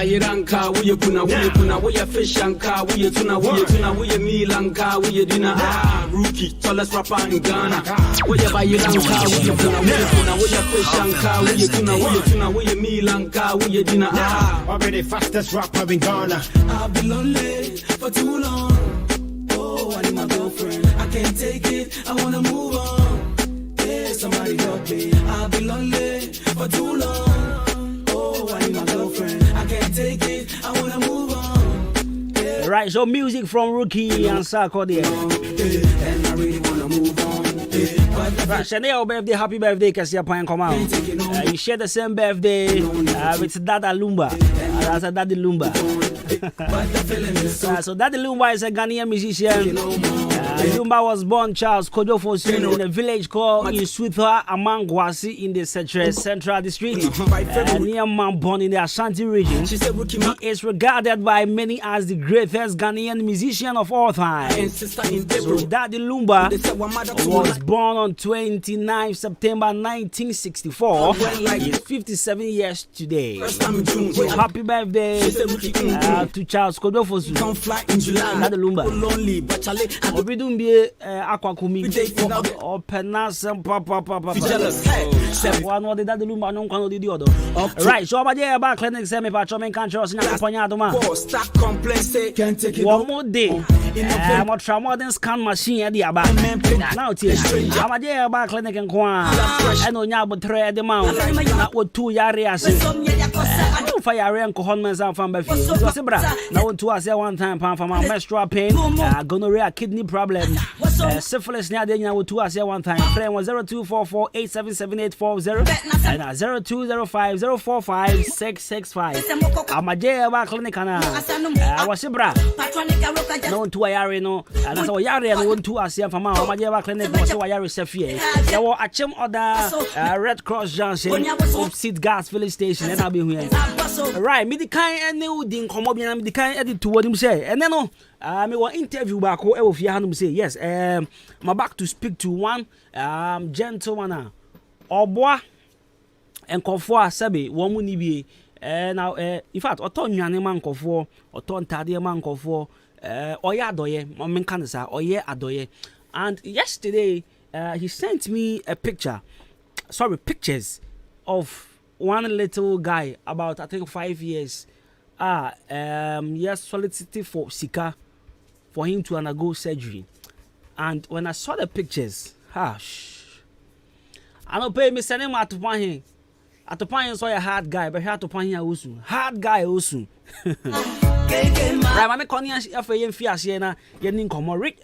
Ranka, we ya fish anka, we tuna, we milanka, we dinner, rookie, tallest rapper in Ghana. We ya buy ranka, we ya fish anka, we tuna, we milanka, we dinner, already fastest rapper in Ghana. I've been lonely for too long. Oh, I need my girlfriend. I can't take it, I wanna move on. Yeah, somebody help me. I've been lonely for too long. Oh, I need my girlfriend. I can't take it, I wanna move on. Yeah. Right, so music from Rookie and Sako there. And I really wanna move on. Right, Chanel birthday, happy birthday, Cassia Pine come out. You share the same birthday with Dada Lumba. That's a Daddy Lumba. So Daddy Lumba is a Ghanaian musician. Lumba was born Charles Kojo Fosu in a village called Inswitha Amangwasi in the Central District. Near man born in the Ashanti region. He is regarded by many as the greatest Ghanaian musician of all time. So Daddy Lumba was born on 29 September 1964. He's 57 years today. So happy birthday to Charles Kojo Fosu. Daddy Lumba. be aquacumi or penasam papa. One or the other Luma, no one the other. Right, so about there about clinic semi patrolman country or Sinaponyadoma. Stop complaints, can't take it. One more day. I'm a modern scan machine at the about. Now, I'm a day about clinic and Kwan. I know now, but three at the mount. Not what 2 yareas. I don't fire and cohorments out from Befibra. Now, 2 hours one time from my menstrual pain, gonorrhea, kidney problem, syphilis near the 2 hours one time. Friend was 0244 877 and 0205045665. I'm a day about clinic and I was Sibra. No 2 hours no, and I saw Yari and 1 2 hours from my day about clinic was so Yari Sefie. There were a chim other Red Cross Junction, Seed Gas Filling Station, and I'll be here. Right, me the kind and new ding come up and the kind edit to what him say. And then no, me one interview back who if you had say yes. My back to speak to one gentleman Oboa and Kofo Sabi, one muni be now in fact Oton Yane man Kofo, Oton Tadia man Kofo, Oya Doye, Mamen Kanasa, Oye Adoye. And yesterday he sent me a pictures of one little guy about I think 5 years. Yes, solicited for Sika for him to undergo surgery. And when I saw the pictures, I don't pay me sending him to Pahin. At the Pahin saw a hard guy, but had to Pahin also. Hard guy also. Right, I'm a Conian for Yen Fiasiana, getting Rick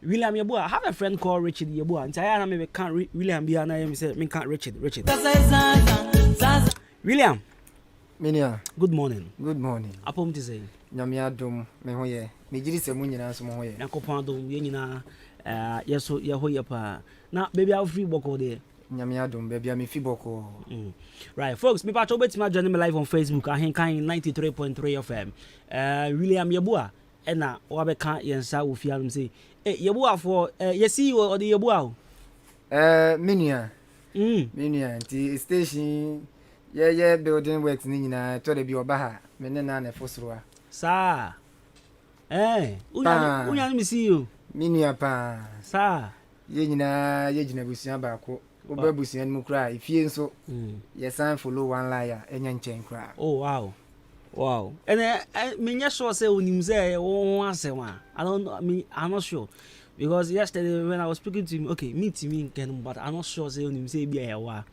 William Yabua. I have a friend called Richard Yabua, and I maybe can't William be and say, me can't Richard. William. Minia. Good morning. Good morning. Apom to say. Nyamia dum me hoye. Me jiri se mu nyina so mo hoye. Yakopon dum ye nyina yeso ye hoye pa. Na baby I free boko there. Nyamia dum baby I me fi boko. Right, folks, me pa to bet me join me live on Facebook. I can 93.3 FM. William Yabua ena wa be kan yensa wo fialum say. Yabua for yesi or the Yabua. Minia. Minia the station yeah building works ni nyina to de bi oba me ne na fosroa sa unya me see you minia pa sa ye nyina ye gina busia ba ko oba busia mu kra ifie nso ye san follow one layer enya nchen kra. Oh wow and me nya sure say onim say won asema I'm not sure because yesterday when I was speaking to him, okay, meet me again, but I'm not sure say onim say bia yawa.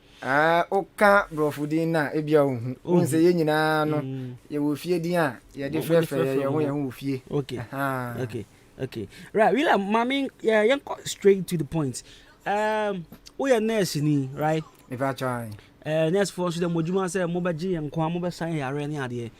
Oka brofudin na ebia ohu. Won say ye nyina no ye wo fie din a ye de frefe ye ho fie. Okay. Okay. Right, William, mami yeah, straight to the point. We are nurse ni, right? If I try. Nurse for the moduma say mo ba gi en kwa mo ba san yare ni ade.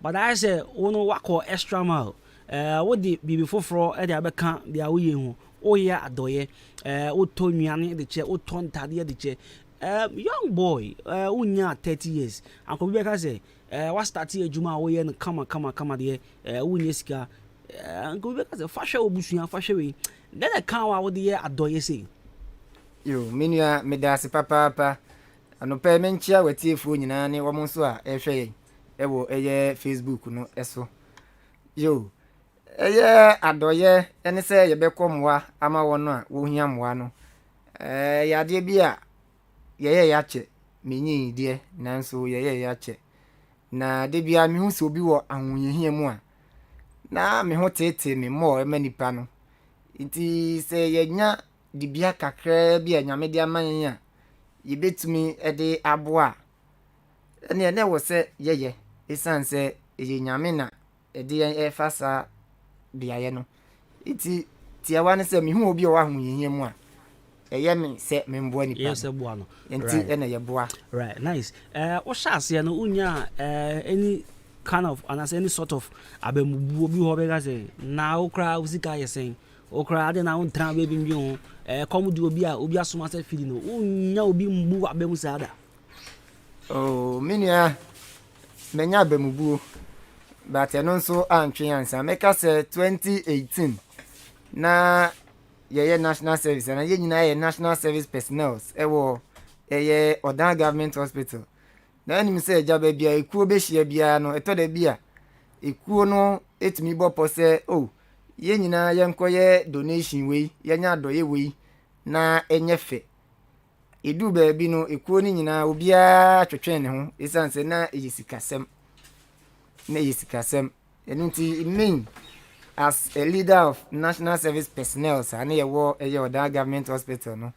But I say wono wako extra mile. What the before for e dey abeka dey awoye hu. Oya adoye. O to nnuane de che, o to ntade de che. Young boy, unya 30 years. Uncle Beka say, what start Adwuma we and come there, unya sika. Uncle Beka say, fashion obusuya fashion we. Then I can't what the year adoye say. You, minia medasi papa. Ano payment chia wetie fu nyina ne wo so a ehwe ewo eye Facebook no eso. Yo, eye adoye ene say ye bekomwa ama wono a wo hia mwa no. Yade bia yeye yache menyi die nanso yeye yache na de bia me hu se obi wo ahonyehia mu a na me ho tete me mo emanipa no nti se yenya de bia kakra bia nyame de amanya ye betumi ede aboa ene wo se yeye esanse ye nyame na ede efasa bia ye no nti tiawa ne se me hu obi wo ahonyehia mu a me se me mboa nipa. Yes, boa no. Enti ena ye boa. Right, nice. What shas ya no unya any kind of any sort of abemubu obi ho be ga say na okra usika ye sen. Okra ade na untra baby bi ho come do obi asoma se feed no. Unya obi mbu abemu sada. Oh, minia menya abemubu. But eno nso antwe ansa. Meka say 2018 na ye national service and ye nyina ye national service personnel ewo ye Odan government hospital na nim say jaba bia ekuo be hia bia no eto da bia ekuo no etumi bopo say oh ye nyina yenkoye donation we yenya doye we na enyefe edu baabi no ekuo ni nyina obia twetwe ne ho esanse na eyisikasem enunti mean as a leader of national service personnel sa na yewo oda government hospital no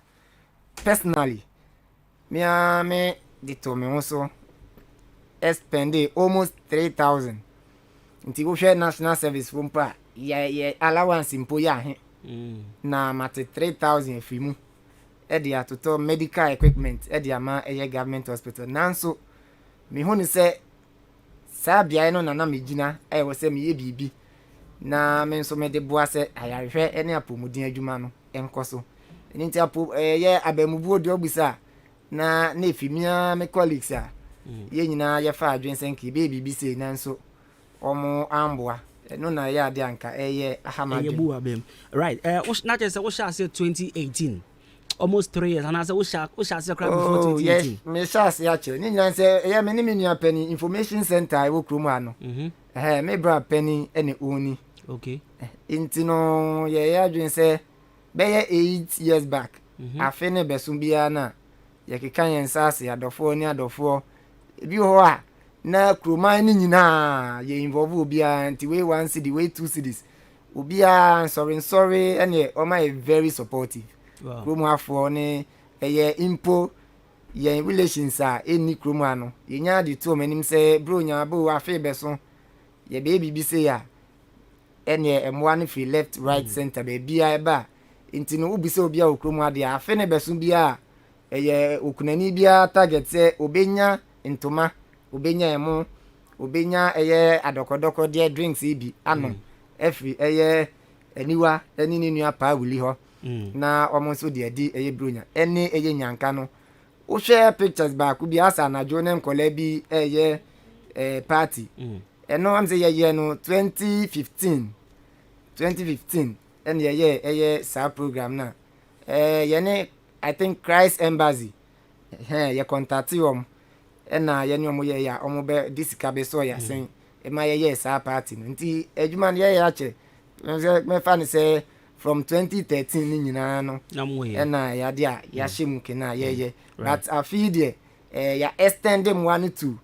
personally me de to me also spend almost 3,000 nti wo hwe national service fompa ye allowance impo ya he na mate 3,000 efimu edi atoto medical equipment edi ama government hospital nanso me hu ni se saa bia no na megina wo se me ye bibi na me nso me de boa se ayarehwe ene apomudin adwuma no enkoso nti ye abamubuo de obusa na efimia me colleagues a ye nyina ye fa adwen senki bibi se nanso omo amboa no na ya de anka ahamadu bu abem right not just we shall say 2018 almost 3 years and I say we shall say crap before 2018 yes me shall say actually ni nyina say me ni nua penny information center I wo krom ano me bra penny ene oni okay inti no ye adwen say be 8 years back afene besum bia na ye kekan yen sase adofo ni adofo bi ho a na kroma ni nyina ye involve obia nti we 1 city we 2 cities obia sorry ene o my very supportive kroma afo ni ye impo ye relations a eni kroma no ye nya de to manim say bro nya bo afi beso ye be bibi say ya ene emwa ni free left right center be bia eba nti no ubi say obia okroma de afi ne beso bia ye okunani bia target say obenya ntoma obenya emo obenya adokodoko de drinks ibi ano every eniwa eni ni nua pa wuli ho na omo so de di bronya eni nyanka no wo share pictures ba ku bi asa na jonem kola bi party eno am say ye no 2015 eni ye sa program na ye ne I think Christ Embassy ye contact you na ye nyomo ye ya omo be disika be so ya sen e ma ye sa party nti adwuma ye ya che me fa ni say from 2013 ni nyina no na ya dia ya shim ke na ye but afi de ya extend them 1 to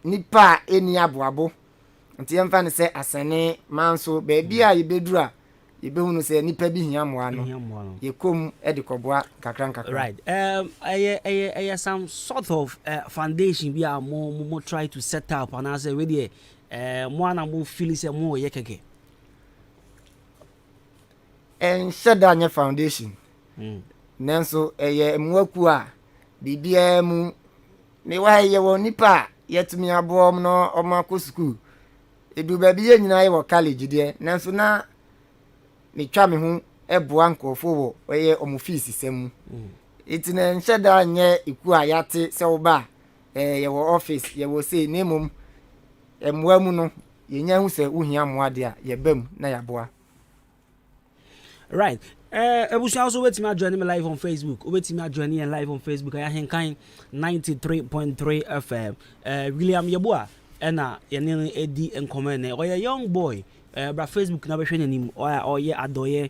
nipa eni aboabo nti ye fa ni say asane manso be bia ye bedura yebehunu se nipa bi hia moa no yekom edikoboa kakran right some sort of foundation we are more try to set up and as we dey mo na mo feel say mo ye keke en sheda nya foundation nanso mwaku a bibia mu me wa ye wo nipa yetumi aboom no omako school edu ba bi ye nyina ye wo college de nanso na me twa me ho eboa nkofo wo oye omofisi semu itina nhyeda nye iku a yate se wo ba ye wo office ye wo say nemum emwa mu no ye nya hu se uhia moade a ye bam na ya boa right ebusu also wait me join me live on Facebook wait me join me live on Facebook I henkan 93.3 FM William Yeboa na ye ne edi encommend oye young boy bra Facebook na be hwe nanim oye adoye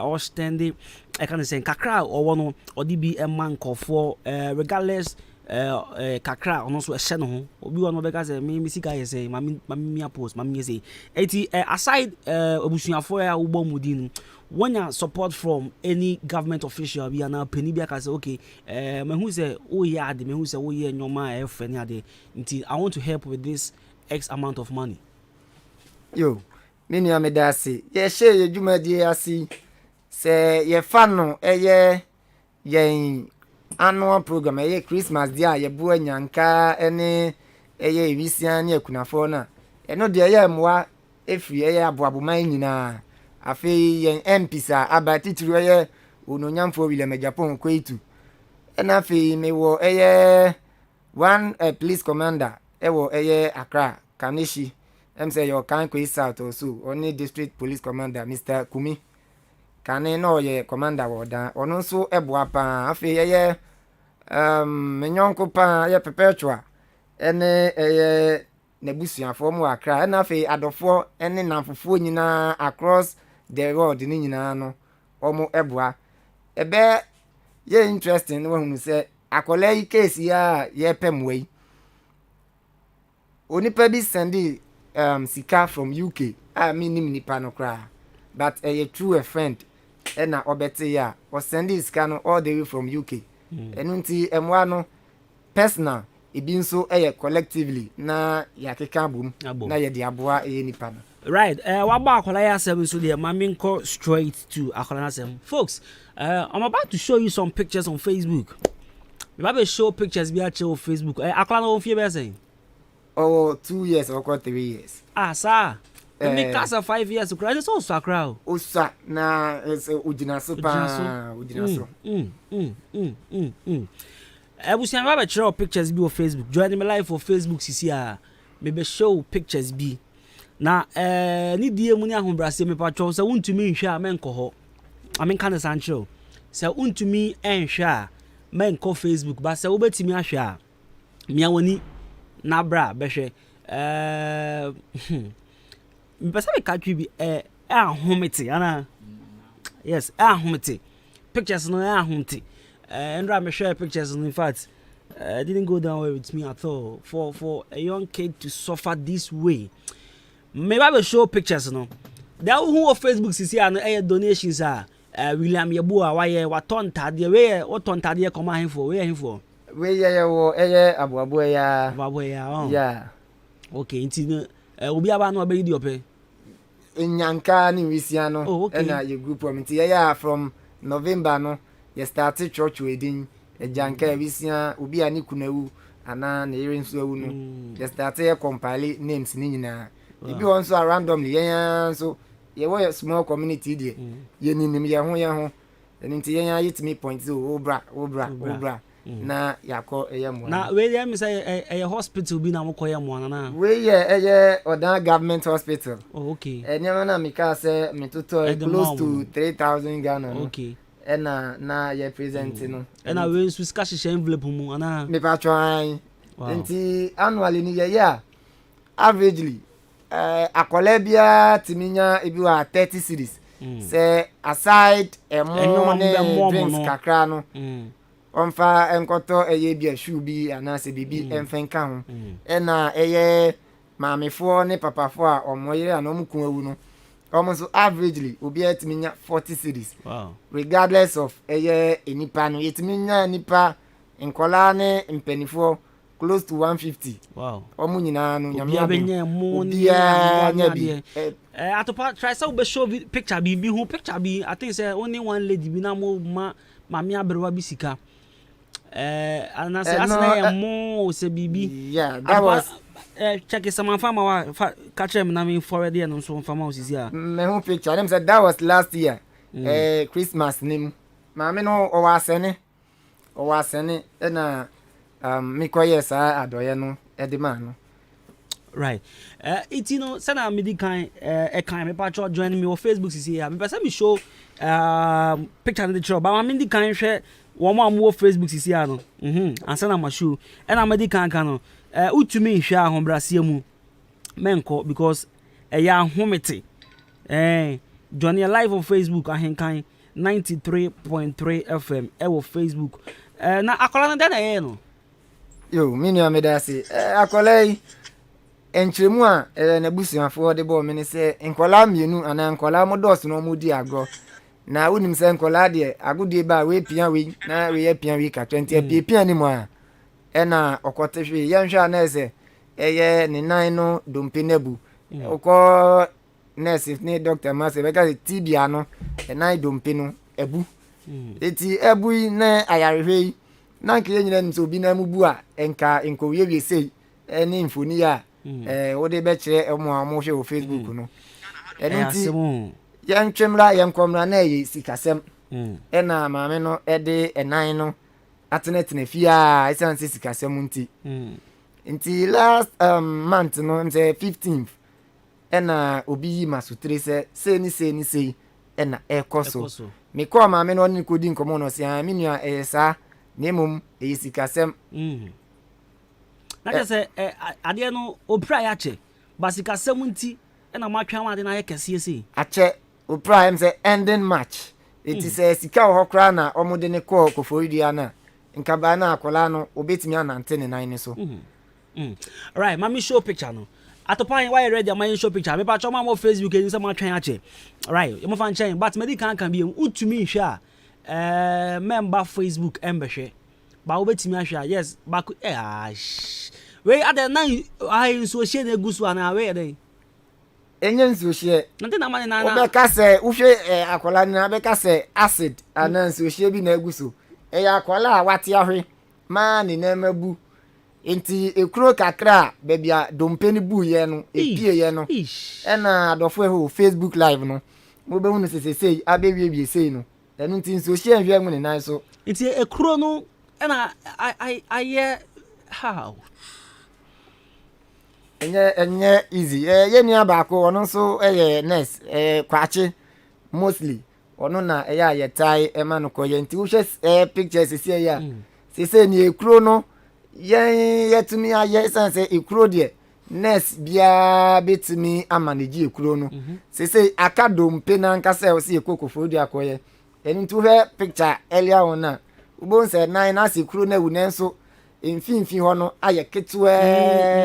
or standing I can say kakra or no or di bi man kofo regardless kakra ono so ehye no ho obi wono be ka say me sika ye say mami post mami say eti aside obusuafo ya ubo mudin when support from any government official be na peni bia ka say okay me hu say o ya ade me hu say o ye nyoma e fe ni ade nti I want to help with this X amount of money yo mini amedasi ye she ye dwumadi asi se ye fa no ye annual program ye Christmas dia ye bu anyanka ene ye wisia ne akunafo na eno de ye mwa efri ye aboaboman nyina afi ye MPsa abatitru ye ononyamfo William Japan kwetu ena afi me wo one police commander wo Accra Kanishi say your can go south also only district police commander Mr. Kumi kane no ye commander woda ono so eboa pa afi menyonko pa ye perpetua ene n'abusuafo mu akra na afei adofo ene namfofo nyina across the world ni nyina no omo eboa ebe ye interesting no hu se akola yi case ya ye pemwe onipa bi sendi sika from UK nim nipa no kra but a true friend na obete ya o sendi sika no all the way from UK enu nti emwa no personal ebi nso collectively na yakeka bom na ye de aboa nipa no right waba akola ya asem so there mami nko straight to akola asem folks I'm about to show you some pictures on Facebook. We have a show pictures be at on Facebook. Akola no fie be saying. Oh, 2 years or 3 years. Ah, sir. Me casa 5 years to cry. It's also a crowd. Osa na ujina so pa ujina so. Ebusian ba be show pictures be on Facebook. Join me live for Facebook sisi a me be show pictures be. Na ni die mu ni ahombrase me pa cho se wontumi nhwe a menko ho. Amen kan sancho. Se wontumi enhwe a menko Facebook ba se wobetimi ahwe a mia woni na bra behwe mpesa me katwi bi ahomete ana yes ahomete pictures no ahomete ndra me share pictures in fact didn't go down well with me at all for a young kid to suffer this way. Maybe I will show pictures no there who on Facebook sisi an donations William Yabua why waton tade we waton tade come here for we here for we wo abuabu ya yeah okay nti obi aba no be di ope nyanka ni wisia no na ye group of nti ya from November no ye start church wedding janka wisia obi ani kunawu ana na yere nso awu no ye start ye compile names ni nyina ibi won so randomly yan so ye wo small community there ye ninim ye ho nti yan yitimi point obra na yakọ eyemo na we dey me say a hospital bi na mo koye mo na we ye odan government hospital. Oh, okay enya na me ka say me toto close to 3,000 Ghana. Okay na ye present no na we nsu ska hye envelope mu ana me pa twan nti annually ni ye ya averagely akola bia timinya ebi wa 30 cities say aside mo ne drinks kakra no onfa enkoto eye bia shoe bi anase bibi enfenka ho na eye maamefo ne papafo a omoyere anomuku awu no almost averagely obi etiminya 40 cities. Wow. Regardless of eye enipa no etiminya nipa enkola ne mpenifo close to 150. Wow. Omu nyina no nyame abenya mu nya bi atopa try say we show picture bi hu picture bi I think say only one lady bi na mo mami abrewa bi sika asana mo se bibi yeah that was check some farmer wa catch him na me forward there no so farmer was here me who picture them said that was last year Christmas nim mami no o wa sene na me koye sa adoye no edema no right it you know sana me di kan me patch join me on Facebook is here me person me show picture the show but me di kan hwe womo amu Facebook sisi ano ansa na mashu na medi kanka no utumi hwe ahombrase mu menko because ya ahomete join your live on Facebook ahenkan 93.3 FM wo Facebook na akola na da no yo mini amedasi akola yi enchiremu a na busuafo de bo me ne se enkola mienu ana enkola modos no mudi agro na unim se nkola de agudie ba we pia we na we pia we ka 20 pia ni mo a na okotehwe ye nhwa na ese eye ni nan no dompe nebu okọ nurse ni doctor ma se be ka tibia no nan dompe no ebu eti ebu na ayarehwe na nke nyina nso obi na mu bu a enka enko we sei ni mfoni a wo de be kire emo amhwe o Facebook no enti yan twemra yan komra na ye sikasem na maame no de enan no atene fia isanse sikasem nti last month no say 15th na obi masutre se ni na ekoso me ko maame no ni kodi nkomo no se aminu sa nemum sikasem na je say ade no opra ya che basika semunti na ma twa ade na ye kese sei ache opra em say ending match it is sika hokra na omude ne ko koforidua na nka ba na akola no obetimi anante ne nan ne so right mami show picture no atopan why ready am show picture me pa choma mo Facebook e nsa ma twan ache right you mo fan chen but me di kan bi utumi hwe a member Facebook embehwe ba obetimi ahwe yes ba we ade nan ai so hye na gusu ana we dey enye nso hye nte na mane na obeka se uhwe akola na beka se acid ana nso hye bi na agusu ya akola a wate ahwe ma ni na mabu enti ekuro kakra bebia dompeni bu ye no epie ye no ena adofo e Facebook live no mo be hunu sesesei abewie sei no enu nti nso hye ahwe mu ne nan so enti ekuro no ena I how enye easy ye nua ba ko ono so nurse kwache mostly ono na ye tai ema no ko ye nti wo hwe pictures sisi ya sisi ni ekuro no ye tumi aye sense ekuro de nurse bia betumi amanage ekuro no sisi akadompe na nkasa o si ekokofo di akoye eni nti wo hwe picture earlier on na ubon se nine na si ekuro na wu nenso infinfin ho no aye ketwe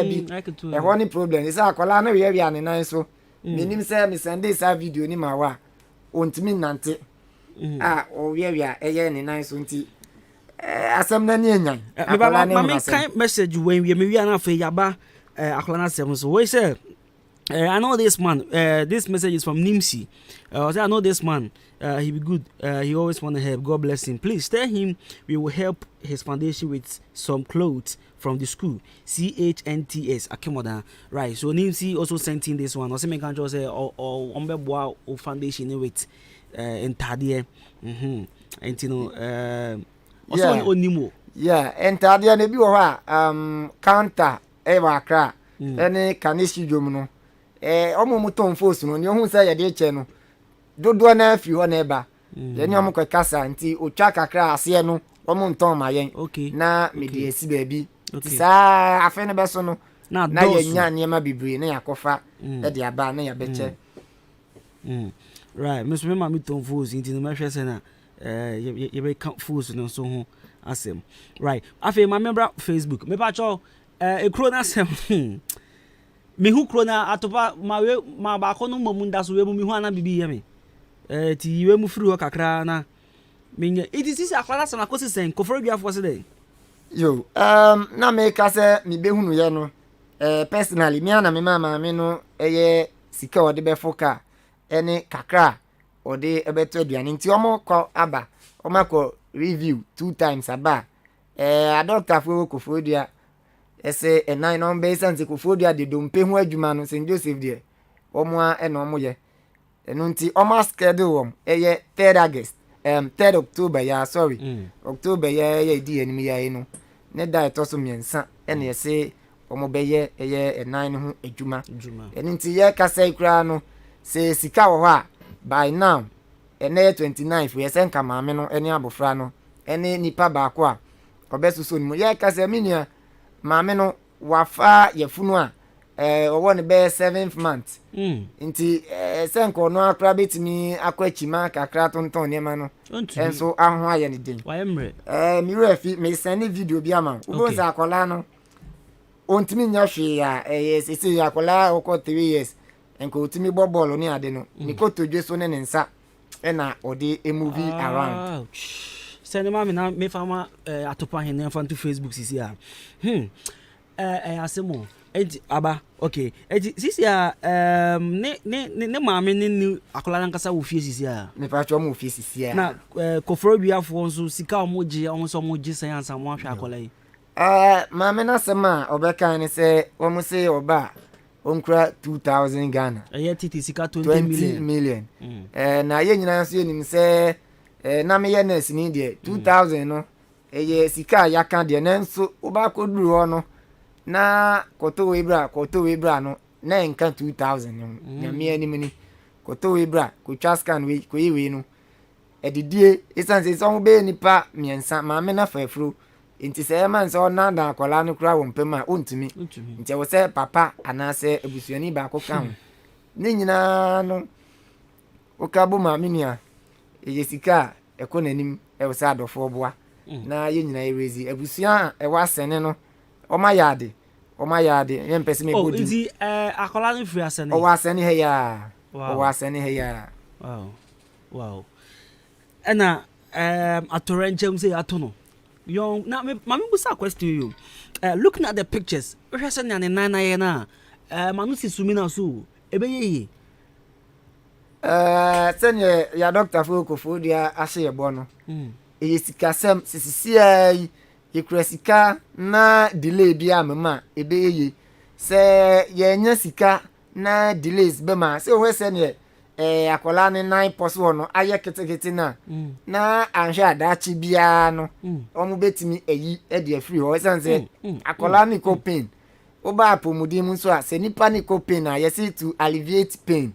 bi e ho ni problem isa akola na we wi ane nan so menim se me send this video ni ma wa ontimi nante o we wi eye ne nan so nti asem na ni enyan akola na me kind message when we wi na fa yaba akola na asem so we say I know this man. This message is from Nimsi. I know this man. He be good. He always want to help. God bless him. Please tell him we will help his foundation with some clothes from the school. CHNTS. Akemoda. Right. So Nimsi also sent in this one. Also make control say or foundation with entadie. And you know also onimo. Yeah. Entadie ne bi wo ha counter Akra. Any kanishi dwom no omumuton force no ne hu say ye de che no dodo na afi ho na eba ye ne omukọ kasa nti otwa kakra ase no omunton ma yen na mede esi baabi sa afa ne beso no na ye nya niema bibiri na yakofa e de aba na ya beche right me ma ton force nti no ma hwe se na ye be count force no so ho asem right afa ma member Facebook me pa cho ekro na sem me hu kro na atopa ma ba ko no mamunda so we mu hu ana bibi ye me ti we mu firi ho kakra na me it is akwala sama ko sisen ko for bia fo se dey yo na me ka se mi be hunu ye no personally me ana me mama me no eye sika ode be foka ene kakra ode ebeto aduane nti omo ko aba omo ko review 2 times aba adopta fo ko fo dia ese enai no be sense ko fo dia de dompe hu adwuma no St Joseph de omo a na omo ye enu nti omo schedule eye 3rd August 3rd October ya sorry October ye di enimi ya no ne da etoso miensa ene ese omo be ye eye enai no hu adwuma enu nti ye kasa ikura no se sika wo ha by now ene 29 we sen ka maame no ene abofra no ene nipa ba ko a obesu so ni ye kasa minia maame no wafa yefunu a owo ne be 7th month nti senko no akra betimi akwachima kakra tonton ne ma no enso aho aye ne den wayemre mi refi me send video bi ama ubonza akola no ontimi nya hwe ya sisi akola oko 3 years enko otimi bobolo ni ade no ni kotodwe so ne nsa na ode a movie around send me na me fama atopa hen na fanto Facebook sisi a asemo enti aba okay enti sisi a ne maame ne akola nkasa wo fie sisi a me pa cho mo fie sisi a na koforo biafo nso sika omoje onso omoje san ansa mo ahwe akola yi maame na sema obeka ni se wo mo se oba onkra 2000 Ghana titi sika 20 million na ye nyina nso yenim se na me ye nurse ni de 2000 no eye sika yaka de nanso oba koduru ho no na koto we bra no na nka 2000 na me ani mini koto we bra ko scan we ko yiwe no edidie isanse so be nipa miensa ma me na fafuro nti sɛ man sɛ ɔnada akwala no kura wɔ mpem a ontumi nti ɛwɔ sɛ papa anaasɛ abusuani baako ka ho ne nyinaa no woka bo maame nua ɛyɛ sika a ɛkɔ n'anim ɛwɔ sɛ adɔfoɔ boa na yɛ nyinaa ɛrezi abusua a ɛwɔ asɛne no ɔma yɛ ade yɛmpɛ sɛ mɛbɔ di nti akwala no firi asɛne ɔwɔ asɛne ha yɛ ɔwɔ asɛne ha yɛ wow ɛna atɔrɛ nkyɛm sɛ ato no young now mami busa question you looking at the pictures we say na nana ye na manu si sumi na so ebe ye sene ya doctor fo dia ahye ye bo no e sikasem sisisi ai ye kurasika na delay bia amema ebe ye se ye nya sika na delays be ma se we sene akola ne 9 poso no aye ketekete na anhwe adachi bia no omu betimi eyi e de afiri ho sanse akola ne ko pain oba apomudi mu so a se nipa ne ko pain na yesi to alleviate pain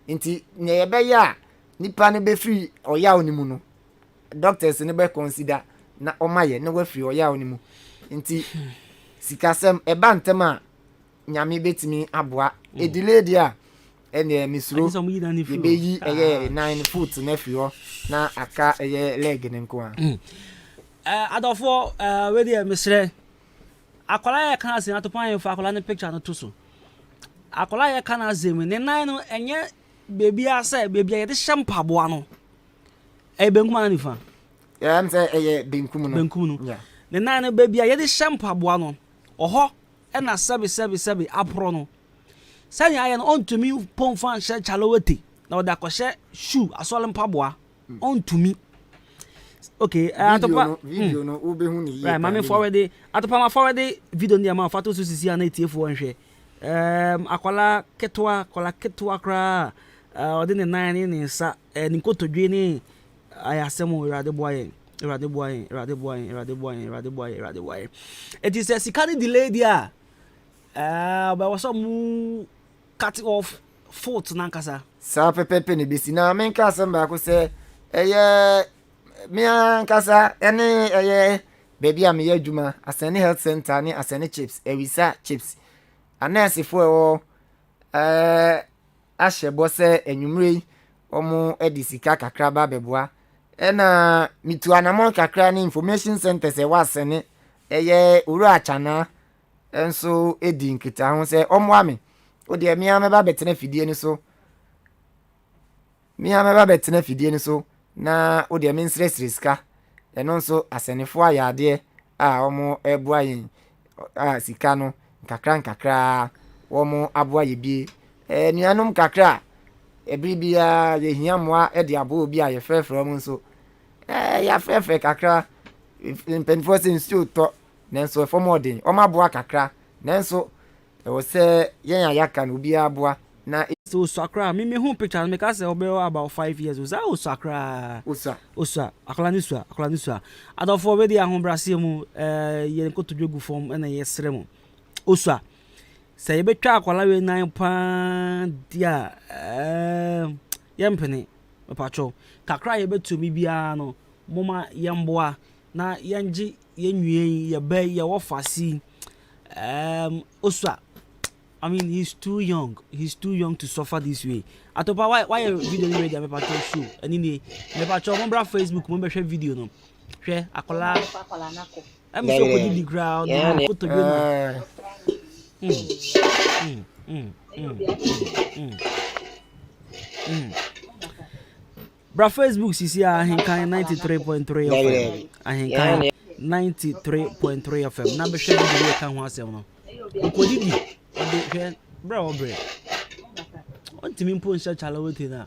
nti ne ye be ya nipa ne be free oya onimu no doctors ne be consider na omaye ne we free oya onimu nti sikasem e ba ntem a nyame betimi aboa e delay dia ene misro be yi eye 9 foot na fio na aka eye leg ne nko a adofo we dey misre akola ye kan asin atopan ye fa akola ne picture no to so akola ye kan azem ne nan no enye bebi asa bebi ye de shampabo ano e benkum na nifa ya am say eye benkum no ne nan no bebi ye de shampabo ano oho e na sabi apro no sani ayen on to me pon fan she chalowete na oda ko she shoe asole mpaboa on to me okay atopa video no obehu ni right mama forward atopa ma forward video ni ma fato so sisi ana etiefu onhwe akwala ketwa kra odi ne nine ni nsa ni nkotodwe ni ayasemo irade boy it is a sikani delay dia but was some cut off foot nankasa sa pepepe ne besi na menka samba ko se eye me ankasa ene eye baby am ye adwuma asane health center ni asane chips ewisa chips anase fo ewo ahye se enwumre omo edisika kakra ba beboa ena mitu anamon kakra ni information center se wasane eye uru achana enso edi nkita ho se omoa me o de me ameba betena fidie ni so na o de me nsresreska eno nso asenefo ayade a omo ebua yin sika no kakra omo aboa ye bi nuanom kakra ebribia ye hiamoa e de abo obi a ye frefre omo nso ya frefre kakra impenfo sensu to nanso efo modern omo aboa kakra nanso ewo se yen ayaka no obi aboa na so sakra me hu picture me ka say obe about 5 years oza o sakra osa aklani sua adofo be dia ho brase mu ye nkotodwegu form na ye sere mu osa say be twa akwala we 9 pa dia yempene me pacho kakra ye betumi bia no moma yemboa na yenji yenwie ye be ye wo fasi osa I mean, he's too young to suffer this way. Atopa why video ni media me pacho show. Ani ni me pacho mo bra Facebook mo be share video no. Hwe akola nako. Am so ko di ground ko to bi no. Bra Facebook sisi a henkan 93.3 FM. A henkan 93.3 FM. Na be share video kan ho asem no. Ko di bro on timi mpo nsha chalawete na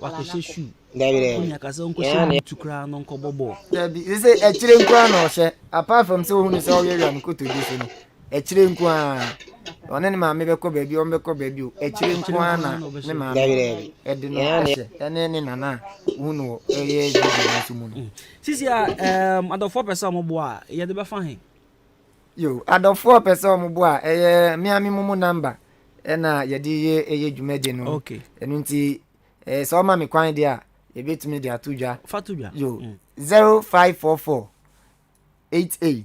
wakoshe shoe onya kasa onko she tukra no nko bobo dabi ise echire nkwa na ohye apart from so hunu se oyeria nkoto bi so no echire nkwa one ne ma me beko baabi o beko baabi o echire nkwa na ne ma dabi edi no ohye ene ne nana hunu eye bi so mu no sisi adofo person mo bo a ye de be fa hen yo adofo person mo bo a miami mumu number ena yedi eye dwumaje no okay enu nti so ma me kwan dia ye betumi dia atudwa fatudwa yo 0544 88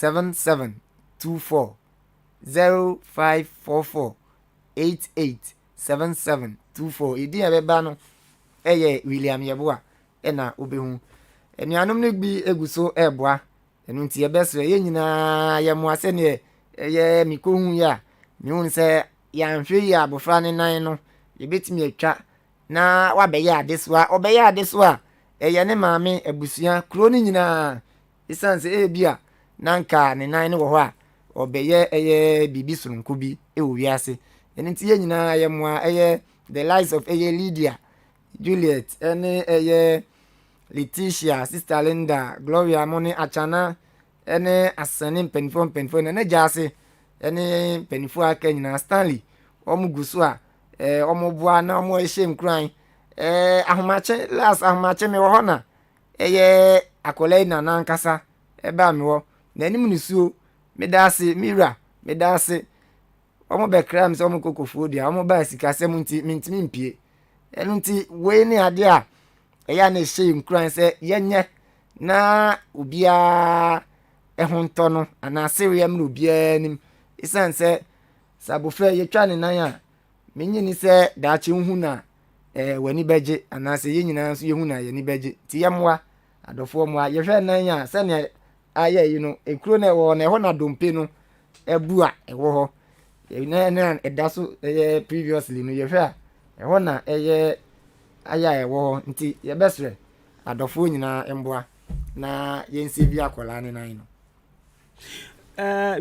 7724 0544 887724 idi ebeba no eye William Yeboa ena obehu enuanom no bi eguso eboa enu nti ebesre ye nyina ye mo ase ne eye mikohu ya mihu se ya nhwe ya abofra ne nan no ye betimi atwa na wabeye adesoa obeye adesoa eye ne maame abusua kro ni nyina isanse ebia nanka ne nan ne wo ho a obeye eye bibi surunku bi ewo wiase enu nti ye nyina ye mo eye the lives of eye Lydia Juliet ene eye Leticia, Sister Linda, Gloria, Moni, Achana, ene asane mpenifo ne jase ene mpenifo aka nyina Stanley omu gusua omu bua na omu eshem kran ahomache last ahomache me wo hona eye akolai na nankasa eba me wo na nim nisuo medase mira medase omu bekram se omu kokofuo dia omu ba sika se mintimi mpie enu nti we ni ade a eya na ehye nkran se yenye na obia ehonto no ana seriam no obia nim isanse sabofra yetwa ne nan a menyini se daache hu na wani beje ana se yenyina so yehu na ye ni beje ti yamwa adofo mo yehwe nan a se ne aye yi no ekuro na wo na ho na dompe no ebu a ewo ho na edaso previously no yehwe a eho na eye aya ewo nti ye besre adofo nyina emboa na yensi bi akola ne nan no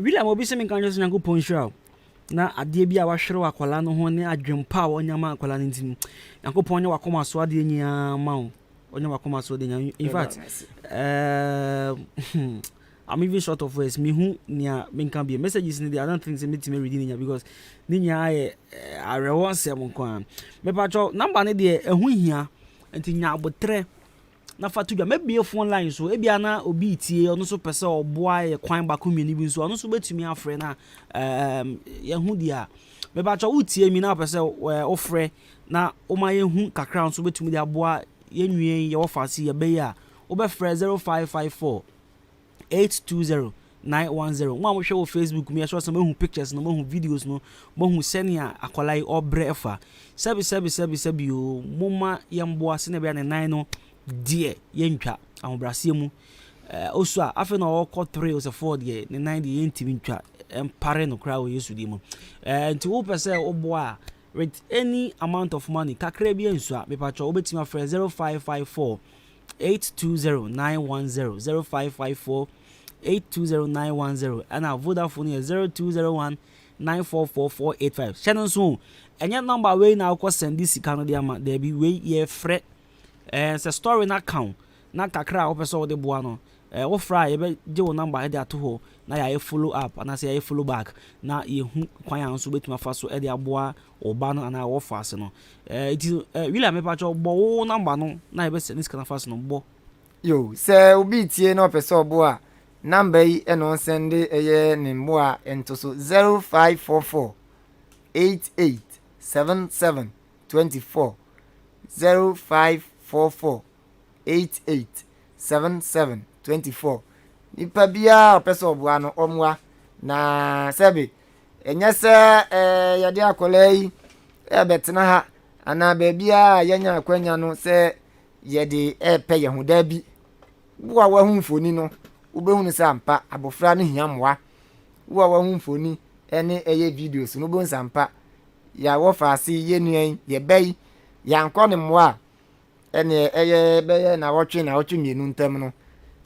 William obi se me kan just nyanko ponhwa na ade bi a wahwere akola no ho ne adwempa onyama akola ne ntim nyanko ponye wakoma so ade nyia ma wo onya wakoma so de nya in fact I'm even short of words me hu nia me kan be messages ni I don't think say me team reading nya because ni nya arewo nsem nko me pacho number ne de ehu hia enti nya abotre na fatu dwa mebie phone line so ebia na obi tie ono so pese oboa ye kwan ba komini bi so ono so betumi afre na ye hu dia me pacho utie mi na pese ofre na o ma ye hu kakra so betumi dia aboa ye nwien ye ofase ye be ya obefre 0554 820 910 mo amhwe wo Facebook me so some hu pictures no mo hu videos no mo hu senia akolai obre efa sebi o moma yemboa se na be na nan no die yentwa ahobrase mu oso a afi na okọ 3 or 4 die ne nan die yentimi ntwa empare no kra wo Yesu di mu nti wo pese oboa with any amount of money kakra bi enso a me pacho obetimi afre 0554 820 910 0554 820 and our Vodafone is 0201 944 Shannon so and your number way now cause send this Canada there be way ye fret it's a story na count na kakra opeso de boano wo fry ye be je wo number e to ho na ya follow up and say ya follow back na ye hu kwan an so betuma fa so e de aboa oba no na wo fast no it is William me pacho bo wo number no na ye be send this kind fast no bo yo se obi tie na opeso obo a number yi eno send eye ne mbo a ento so 0544 8877 24 0544 8877 24 nipa bia opeso oboa no omwa na sebe enya se yade akola yi betena ha ana bebia yenya akwanya no se yede pe ye hu da bi wo a wa hu mfoni no ubehunu sampa abofra no hiamwa wo a wa hu mfoni ene eye videos no bon sampa ya wo faasi ye nuan ye bai ya nkọ ne mwa ene eye beye na wotwe mienu ntam no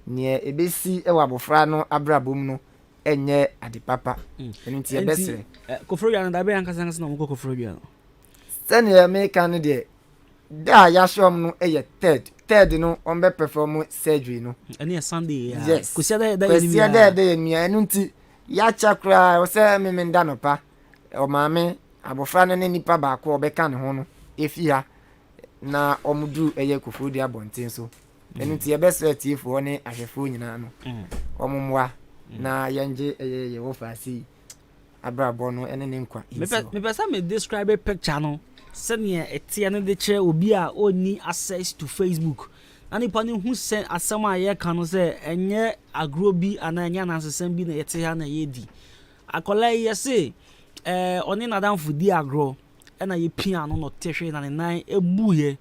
ne ebesi ewa abofra no abrabom no enye ade papa enu nti ebesere kofroya na da be ankasa na mo kofroya sene me kan de da ya shom no eye third no on be perform surgery no ene Sunday ya yes kusia da mi enu nti ya chakra o se me nda no pa o maame abofra no ne nipa ba ko obeka ne ho no efia na omudu eye kofrodi abonten so enu nti ebesere tifo ne ahwefo nyina no omumwa na yanje eye ye wo fasi abrabo no ene ne nkwa me pesa me describe a picture no senior etia no de che obi a oni access to Facebook ani pa ne hu se asɛm a yɛ ka no sɛ ɛnyɛ agro bi ana ɛnyɛ nansesɛm bi na yɛte ha na yɛdi akɔla yɛ se ɔne nadamfo di agro ɛna yɛ pia no no tehwe na ne nan ebuye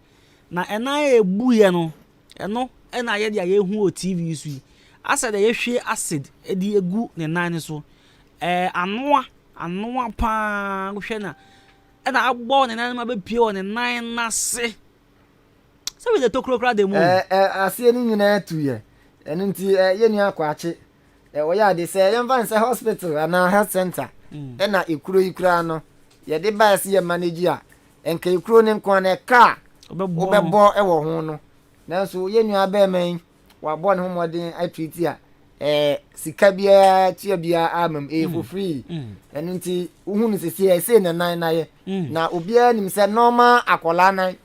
na ɛnan ebuye no ɛno ɛna yɛ de yɛhu o TV so yi asa de yɛhwe acid edi egu ne nan ne so anoa pa hwɛ na ɛna abɔ ne nan ma be pie wɔ ne nan na se so we the tokrokra de mu asie ni nyina tuye ɛno nti yɛ nua akwache wɔyɛ ade sɛ yɛmfa nse hospital ana health center ɛna ikura no yɛde bias yɛ manage a enka ikuro ne nko na ka obɛbɔ ɛwɔ ho no nanso yɛ nua bɛman wabɔ ne ho modern treat a sika bia tua bia amam for free ɛno nti wohu no sisi ɛsɛ na nan na yɛ na obia nim sɛ normal akola nan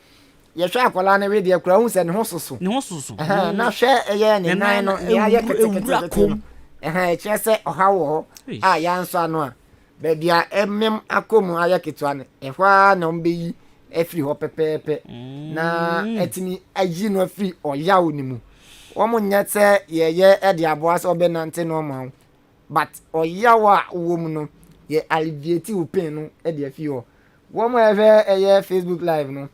yɛhwɛ akola na we de akura hu sɛ ne ho soso na hwɛ ɛyɛ ne nan no ya yɛ ketekete ɛkyerɛ sɛ ɔha wɔ hɔ a yɛanso ano a baabi a ɛmem akɔmu ayɛ ketewa no ɛhɔ a na ɔmbɛyi afiri hɔ pɛpɛɛpɛ na ɛtumi ayi no afiri ɔyaw ne mu wɔn nyɛ sɛ yɛyɛ ɛde aboa sɛ ɔbɛnante no ɔma ho but ɔyaw a wɔ mu no yɛ alleviate wo pain no ɛde afi hɔ wɔn a ɛhwɛ ɛyɛ Facebook live no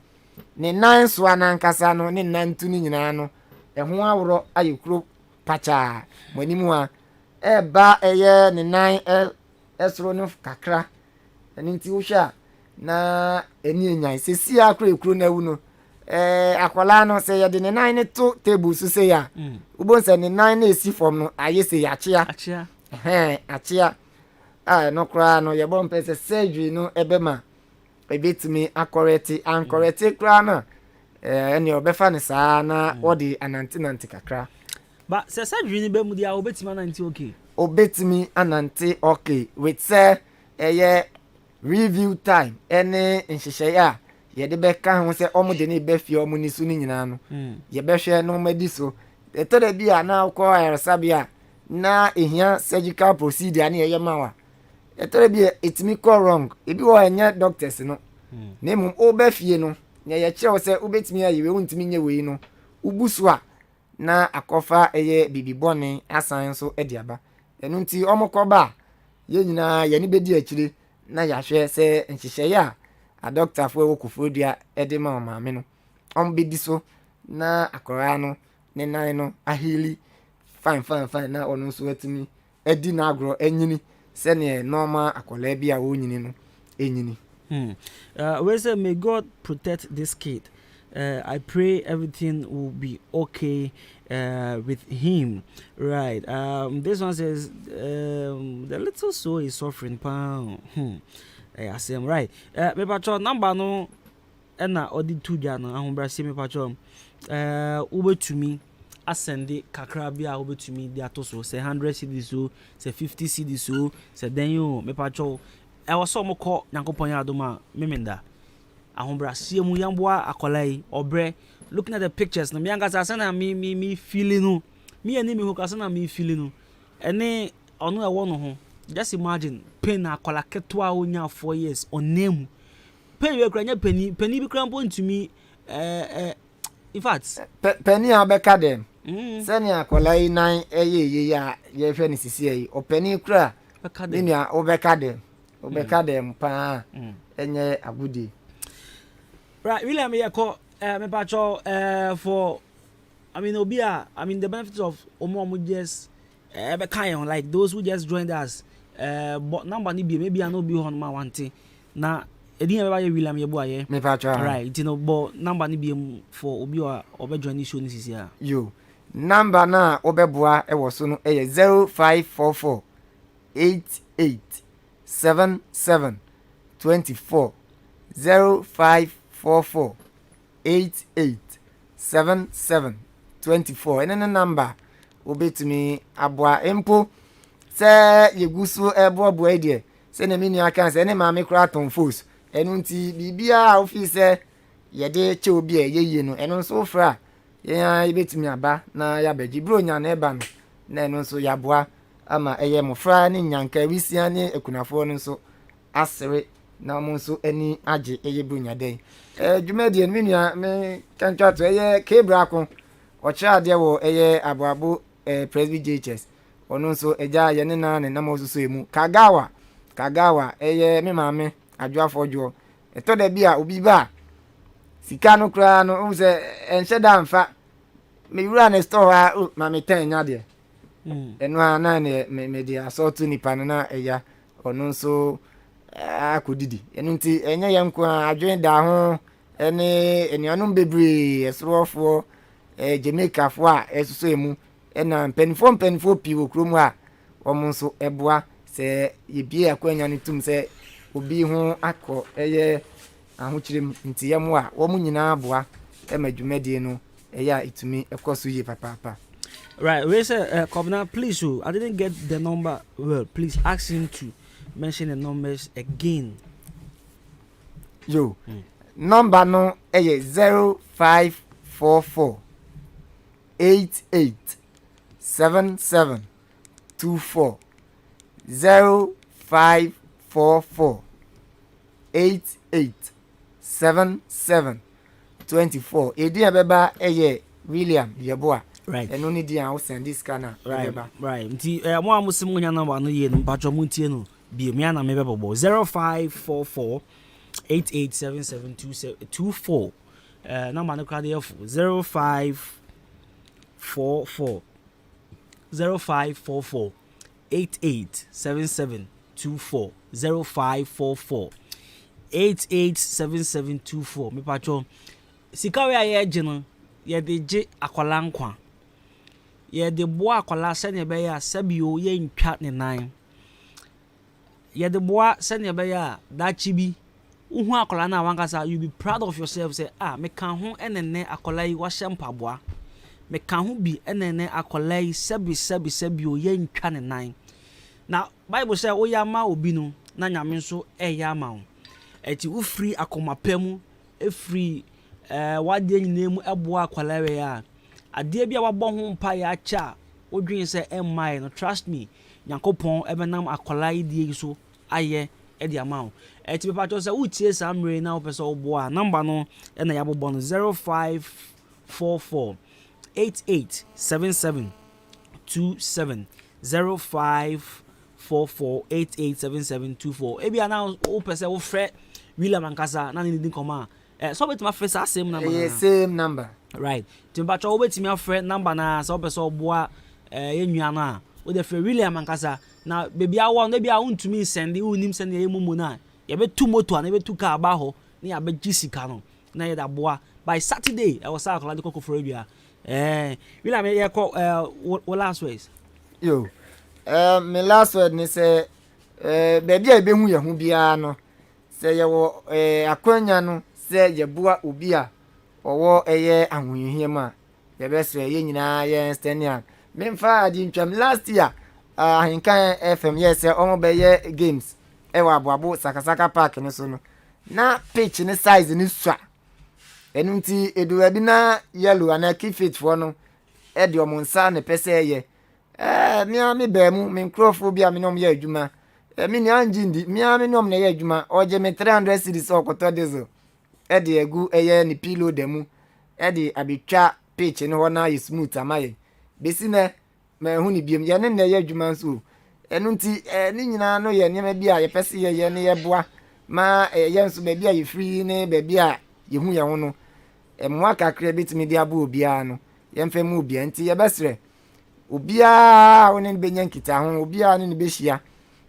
ne nan soa nankasa no ne nan tu ne nyinaa no ɛho aworɔ ayɛ kuro pakyaa mo anim a ɛba ɛyɛ ne nan ɛsoro no kakra ɛno nti wohwɛ na ɛni enyan sesi akoro ekuro na ewu no akwala no sɛ yɛde ne nan ne to table so sɛ ya wobon sɛ ne nan na esi fam no ayɛ sɛ yɛakyea akyea no koraa no yɛbɔ mpɛ sɛ surgery no ɛbɛma ebetumi akɔrɛte ankɔrɛte koraa no ɛne ɔbɛfa ne saa na wɔde anante kakra ba sɛ surgery ni bɛmu dia obetumi anante okay obetumi anante okay with sɛ ɛyɛ review time ɛne nhyehyɛeɛ a yɛde bɛka ho sɛ ɔmo de ne bɛfie ɔmo ni so ne nyinaa no yɛbɛhwɛ no madi so ɛtɔda bi a na kɔ ayaresabea na ehia surgical procedure ne yɛyɛ ma wa ɛtɔda bi etimi kɔ wrong ebi wɔ ɛnyɛ doctors no na mmom ɔbɛfie no na yɛkyerɛw sɛ wobɛtumi ayɛ wei wontumi nyɛ wei no ubu so a na akɔfa ɛyɛ bibibɔne asan so ɛde aba ɛno nti ɔmo kɔba yɛ nyinaa yɛne bɛdi akyire na yɛahwɛ sɛ nhyehyɛeɛ a doctorfoɔ ɛwɔ Kofodua ɛde ma ɔmaame no ɔmo bɛdi so na akɔraa no ne nan no ahili fine na ɔno nso atumi adi n'agorɔ anyini sɛneɛ normal akɔlaa bi a wɔnyini no ɛnyini we say may God protect this kid. I pray everything will be okay with him. Right. This one says the little soul is suffering. I say right. Me patron number no na odi 2 jana ahombra se me patron ube to me ascend kakra bia ube to me dia to so say 100 cedis so say 50 cedis so say then you me patron I was so moko Nyankopon ya adoma memenda ahombra sie mu yamboa akolai obre looking at the pictures na mianga sa na me feeling no me ani me hokasa na me feeling no ene ono e wo no ho just imagine pain akola ketwa onya 4 years onem pain we kranya pani bi krampo ntumi in fact pani abeka dem sani akolai nan eye ya ye hwe ni sisi yi opani kra ni a obeka dem pa enye agudi. Right, William Yako, me pacho for the benefits of omo just like those who just joined us. But number ni be maybe I no be on my wanting. Na edin e William Yeboye. Me pacho. Right, you know, but number ni be for obi obe join this show this is here. Yo. Number na obeboa e wo so no 0544 88 77 24 0544 88 77 24 ene ne number obetumi aboa empo se yegusu ebobo ide se ne mini aka se ne maame kra ton fos enu nti bibia office yede che obi eyeye no enu nso fra ya ibetumi aba na ya beji bro nya na eba no na enu nso ya boa ama eye mofra ne nyanka wisia ne ekunafo no nso asere na mo nso ani age eye bro nya den dwumadi en menua me kantwa to eye kebra ko ɔkyerɛ adeɛ wɔ ɛyɛ aboabo presby jhs ɔno nso agya yɛ ne na ne nam ɔsoso emu kagawa ɛyɛ me maame adwoafo dwo ɛtɔ da bi a obi ba sika no koraa no wo sɛ ɛnhyɛ da mfa mewura ne store ha ma metɛn nya deɛ ɛno a na ne mede asɔɔto nipa no na ɛya ɔno nso akɔdidi ɛno nti ɛnyɛ yɛ nko a adwene da ho ɛne anuanom bebree ɛsorofoɔ jamaicafoɔ a ɛsoso emu ɛna mpanimfoɔ pii wɔ kurom a wɔn nso ɛboa sɛ yɛbie akwanya no tum sɛ obi ho akɔ ɛyɛ ahokyerem nti yɛm a wɔn nyinaa boa ɛma dwumadie no ɛyɛ a ɛtumi ɛkɔ so yie papaapa. Right, we say, Kwabena, please, I didn't get the number well. Please ask him to mention the numbers again. Number no, 0544 88 77 24 0544 88 77 24. Edi abeba William Yeboa. Right. And only the house and this scanner. Right. Nti mo amusim nya number no ye no mpacho muntie no bi me ana me bebo 0544 887724. Number no card here 0544 887724 0544 887724 me pacho sika we aye gino ye de je akwala nkwa ye de boa akwala sene be ya sabio ye ntwa ne nan ye de boa sene be ya dachi bi uhu akwala na wankasa you be proud of yourself say me kan ho enene akwala yi wa shempaboa me kan ho bi enene akwala yi sabio ye ntwa ne nan na bible say oyama obi no na nyame nso eyama wo eti wo free akomapemu e free wade nyinemu eboa akwalawe ya ade bia wabɔ ho mpa ya cha odwin se emai no trust me Nyankopɔn ebenam akwalai die so aye e di amount eti pepa cho se utie samre na opese oboa number no e na yabobɔ no 0544 8877 27 0544 887724 ebia na opese wo frɛ William Ankasa na ni din koma so bet my first same number. Same number. Right. Timba cho bet me friend number na so person oboa enua na o de frɛ William Ankasa na baby awo na bia untumi send unim send ye mumu na ye betu moto na betu car ba ho na ya be sika no na ye da boa by Saturday I was akala de kokko for bia William ye call last ways me last word ni say baby e be hu ye hu bia no say ye wo akwanya no say ye boa obi a owo eye ahohihie ma ye be say ye nyina ye stenia memfa adi ntwam last year ahinkan FM yes omo be ye games e wa aboabo sakasaka park ni so no na pitch ni size ni swa enunti edu bi na yellow ana keep fit for no e de omo nsa ne pese ye mi be mu mi microphobia mi no ye adwuma mi ni anjindi mi no me ye adwuma oje me 300 cedis okoto diesel e de egu eye ni pilo demu e de abitwa pitch ni ho na yi smooth amaye besi na me hu ni biem ye ne ye adwuma nso enunti ni nyina no ye nyema bi a ye pese ye ne ye boa ma ye nso be bi a ye free ne be bi a ye hu ye ho no mwa kakra bitimi dia bo obia no ye mfa mu obia nti ye besre obia woni be nyankita ho obia ne be hia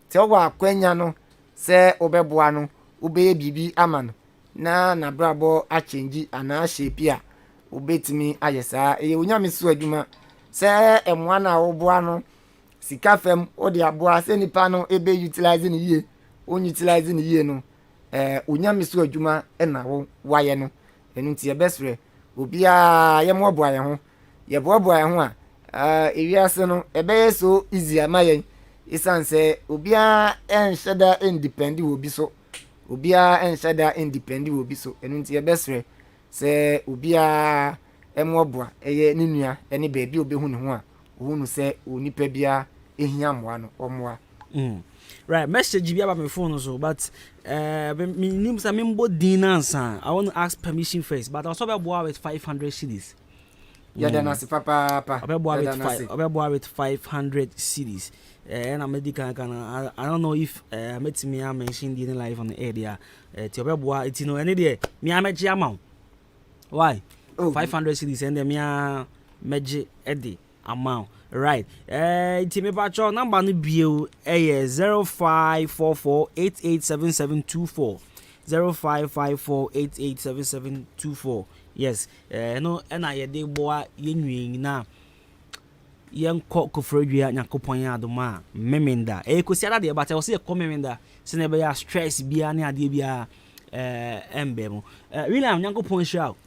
te wo akwanya no se obeboa no obeye bibi ama no na brabo a change ana shape a obetimi ayesa onyame so adwuma se emwa na oboa no sika fam odi aboa se nipa no ebe utilize ni yie utilize ni yie no onyame so adwuma na wo waye no enu nti ebesre obia ye moboa ye ho ye boaboa ye ho a ewiase no ebe so easy amaye isanse obia enhyeda independent obi so obia enhyeda independent obi so enu nti ebesre se obia emoboa eye ninua ene baabi obehu ne ho a ohunu se onipa bia ehia moa no omoa right message bi about my phone so but me nim say me mbo din answer I want to ask permission first but I also be boa with 500 cedis yɛda no ase papa ɔbɛboa with 500 cedis and I'm medical. I don't know if met me I mentioned the live on the area. Tiobeboa, it's any day. Me I met amount. Why? 500 cedis and me meji Eddie amount. Right. Timmy Pacho number no bill 0544887724. 0554887724. Yes. No, and I de boy yin na. Young cock for you at Yakopon Adwuma, Memenda. Cosiada, but I was a commenda, Senebia stress Biania Dibia Embemo. Really, I'm Yakopon shout.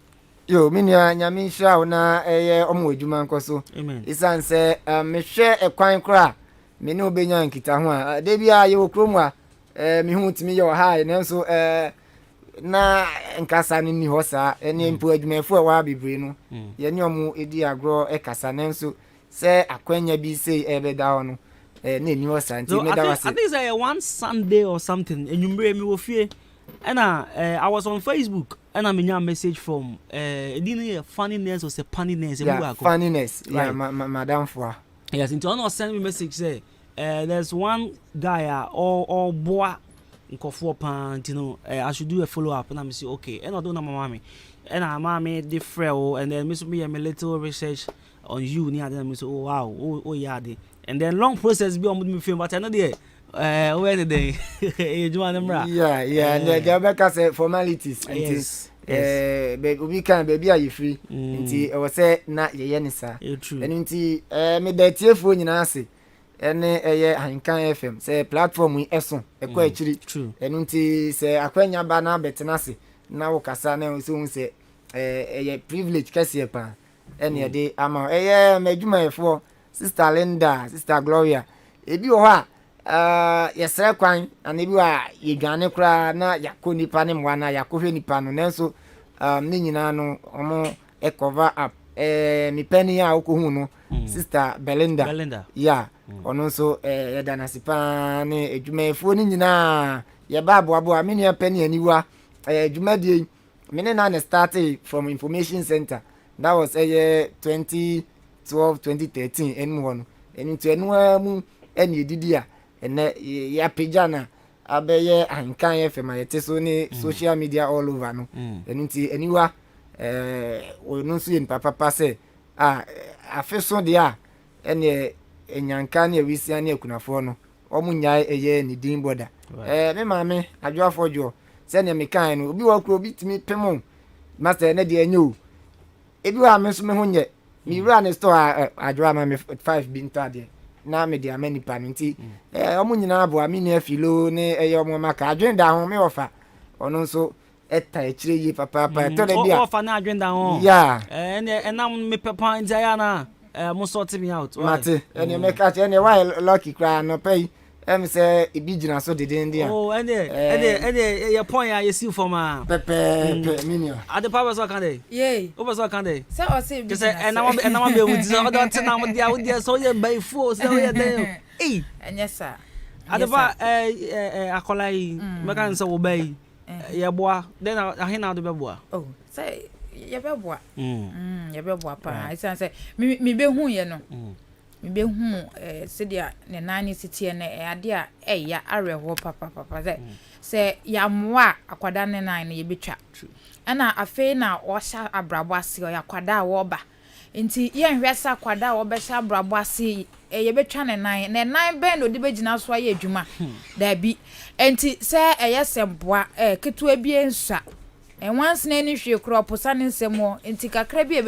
Yo, Minia Yamin shout na Omo Juman Coso. Amen. It's answer, me share a quine cra. Me no Benyan Kitahua. Debia, you crumwa, me who to me your high, and so na nkasa ni hosa, any employed me for a wabi brino. Yanyomu idia grow a casanenso. Say akwenya bi say ebe da no na ni wasanti me da wase. I think it's one Sunday or something enyumbre me wo fie and I was on Facebook and I menya message from didn't funniness or say punniness funniness yeah madam for yes into no send me message say there's one guy or boy nkofo pan you know I should do a follow up and I say okay and I don't know my mommy and I mommy different and then me a little research on you near them so wow oh yeah and then long process be on me film but I know there when the day yeah the Rebecca say formalities yes we can baby are you free nti I say na ye ni sa and nti me da tiefo nyina ase ene Hankan FM say platform we eso e kwa akiri and nti say akwanya ba na betena ase na wo kasa na so say privilege kase pa ene de ama medjuma efo sister Linda sister Gloria ebi wo ha yesere kwan ana ebi wa yedwane kra na yakoni pa ne mwa na yakohwe nipa no nenso ne nyina no omo cover up mi penny ya okohu no sister Belinda yeah ono nso yeda sipa ne edjuma efo ne nyina ye ba abo amini ya penny aniwa edjuma die me na started from information center. That was 2012, 2013, and one. And into anyone, and you did ya, and ya pijana, Abe Hankan FM, social media all over. No, and into anywhere, we don't see in Papa Passe. I feel so dear, and Yankani, we see any Kunafono, Omunya, a year in the Dean border. Me, mammy, I draw for you. Send me kind, will be walk will beat me, Pemon. Master Neddy, and you. If you are Miss Mahonye, me run a store Adwuma me 5 bin tade. Na me dia many panti. Omunyina abo amini afilo ne eyomo maka adwenda ho me ofa. Ono nso eta echire yi papa to le bia. Ofa na adwenda ho. Yeah. Na me papa ntia na mo sort me out. Mate, ene me catch ene why lucky cry no pay. Say ibi gina so dede dia. Oh, your point you see for ma. Pepe minio. At the power so can dey. Yey. Over so can dey. Say o say. Just and now be with so don't na mo dia so you by force so you dey. Eh. Yes sir. At the bar akolai me kan say wo bay. Ye boa. Then I na do be boa. Oh, say ye be boa. Ye be boa pa. I say me be hu ye no. Me hu sedia ne nani sitie ne ade a ya areho papa se ya moa akwada ne nan ne ye betwa ana afi na wo sha abrabo ase ya akwada wo ba nti ye nhwesa akwada wo be sha abrabo ase ye betwa ne nan ben no de begina so ya adwuma da bi nti se ye semboa ketua bi ensa once na ni hwe kro posa ne nsemo nti kakra bi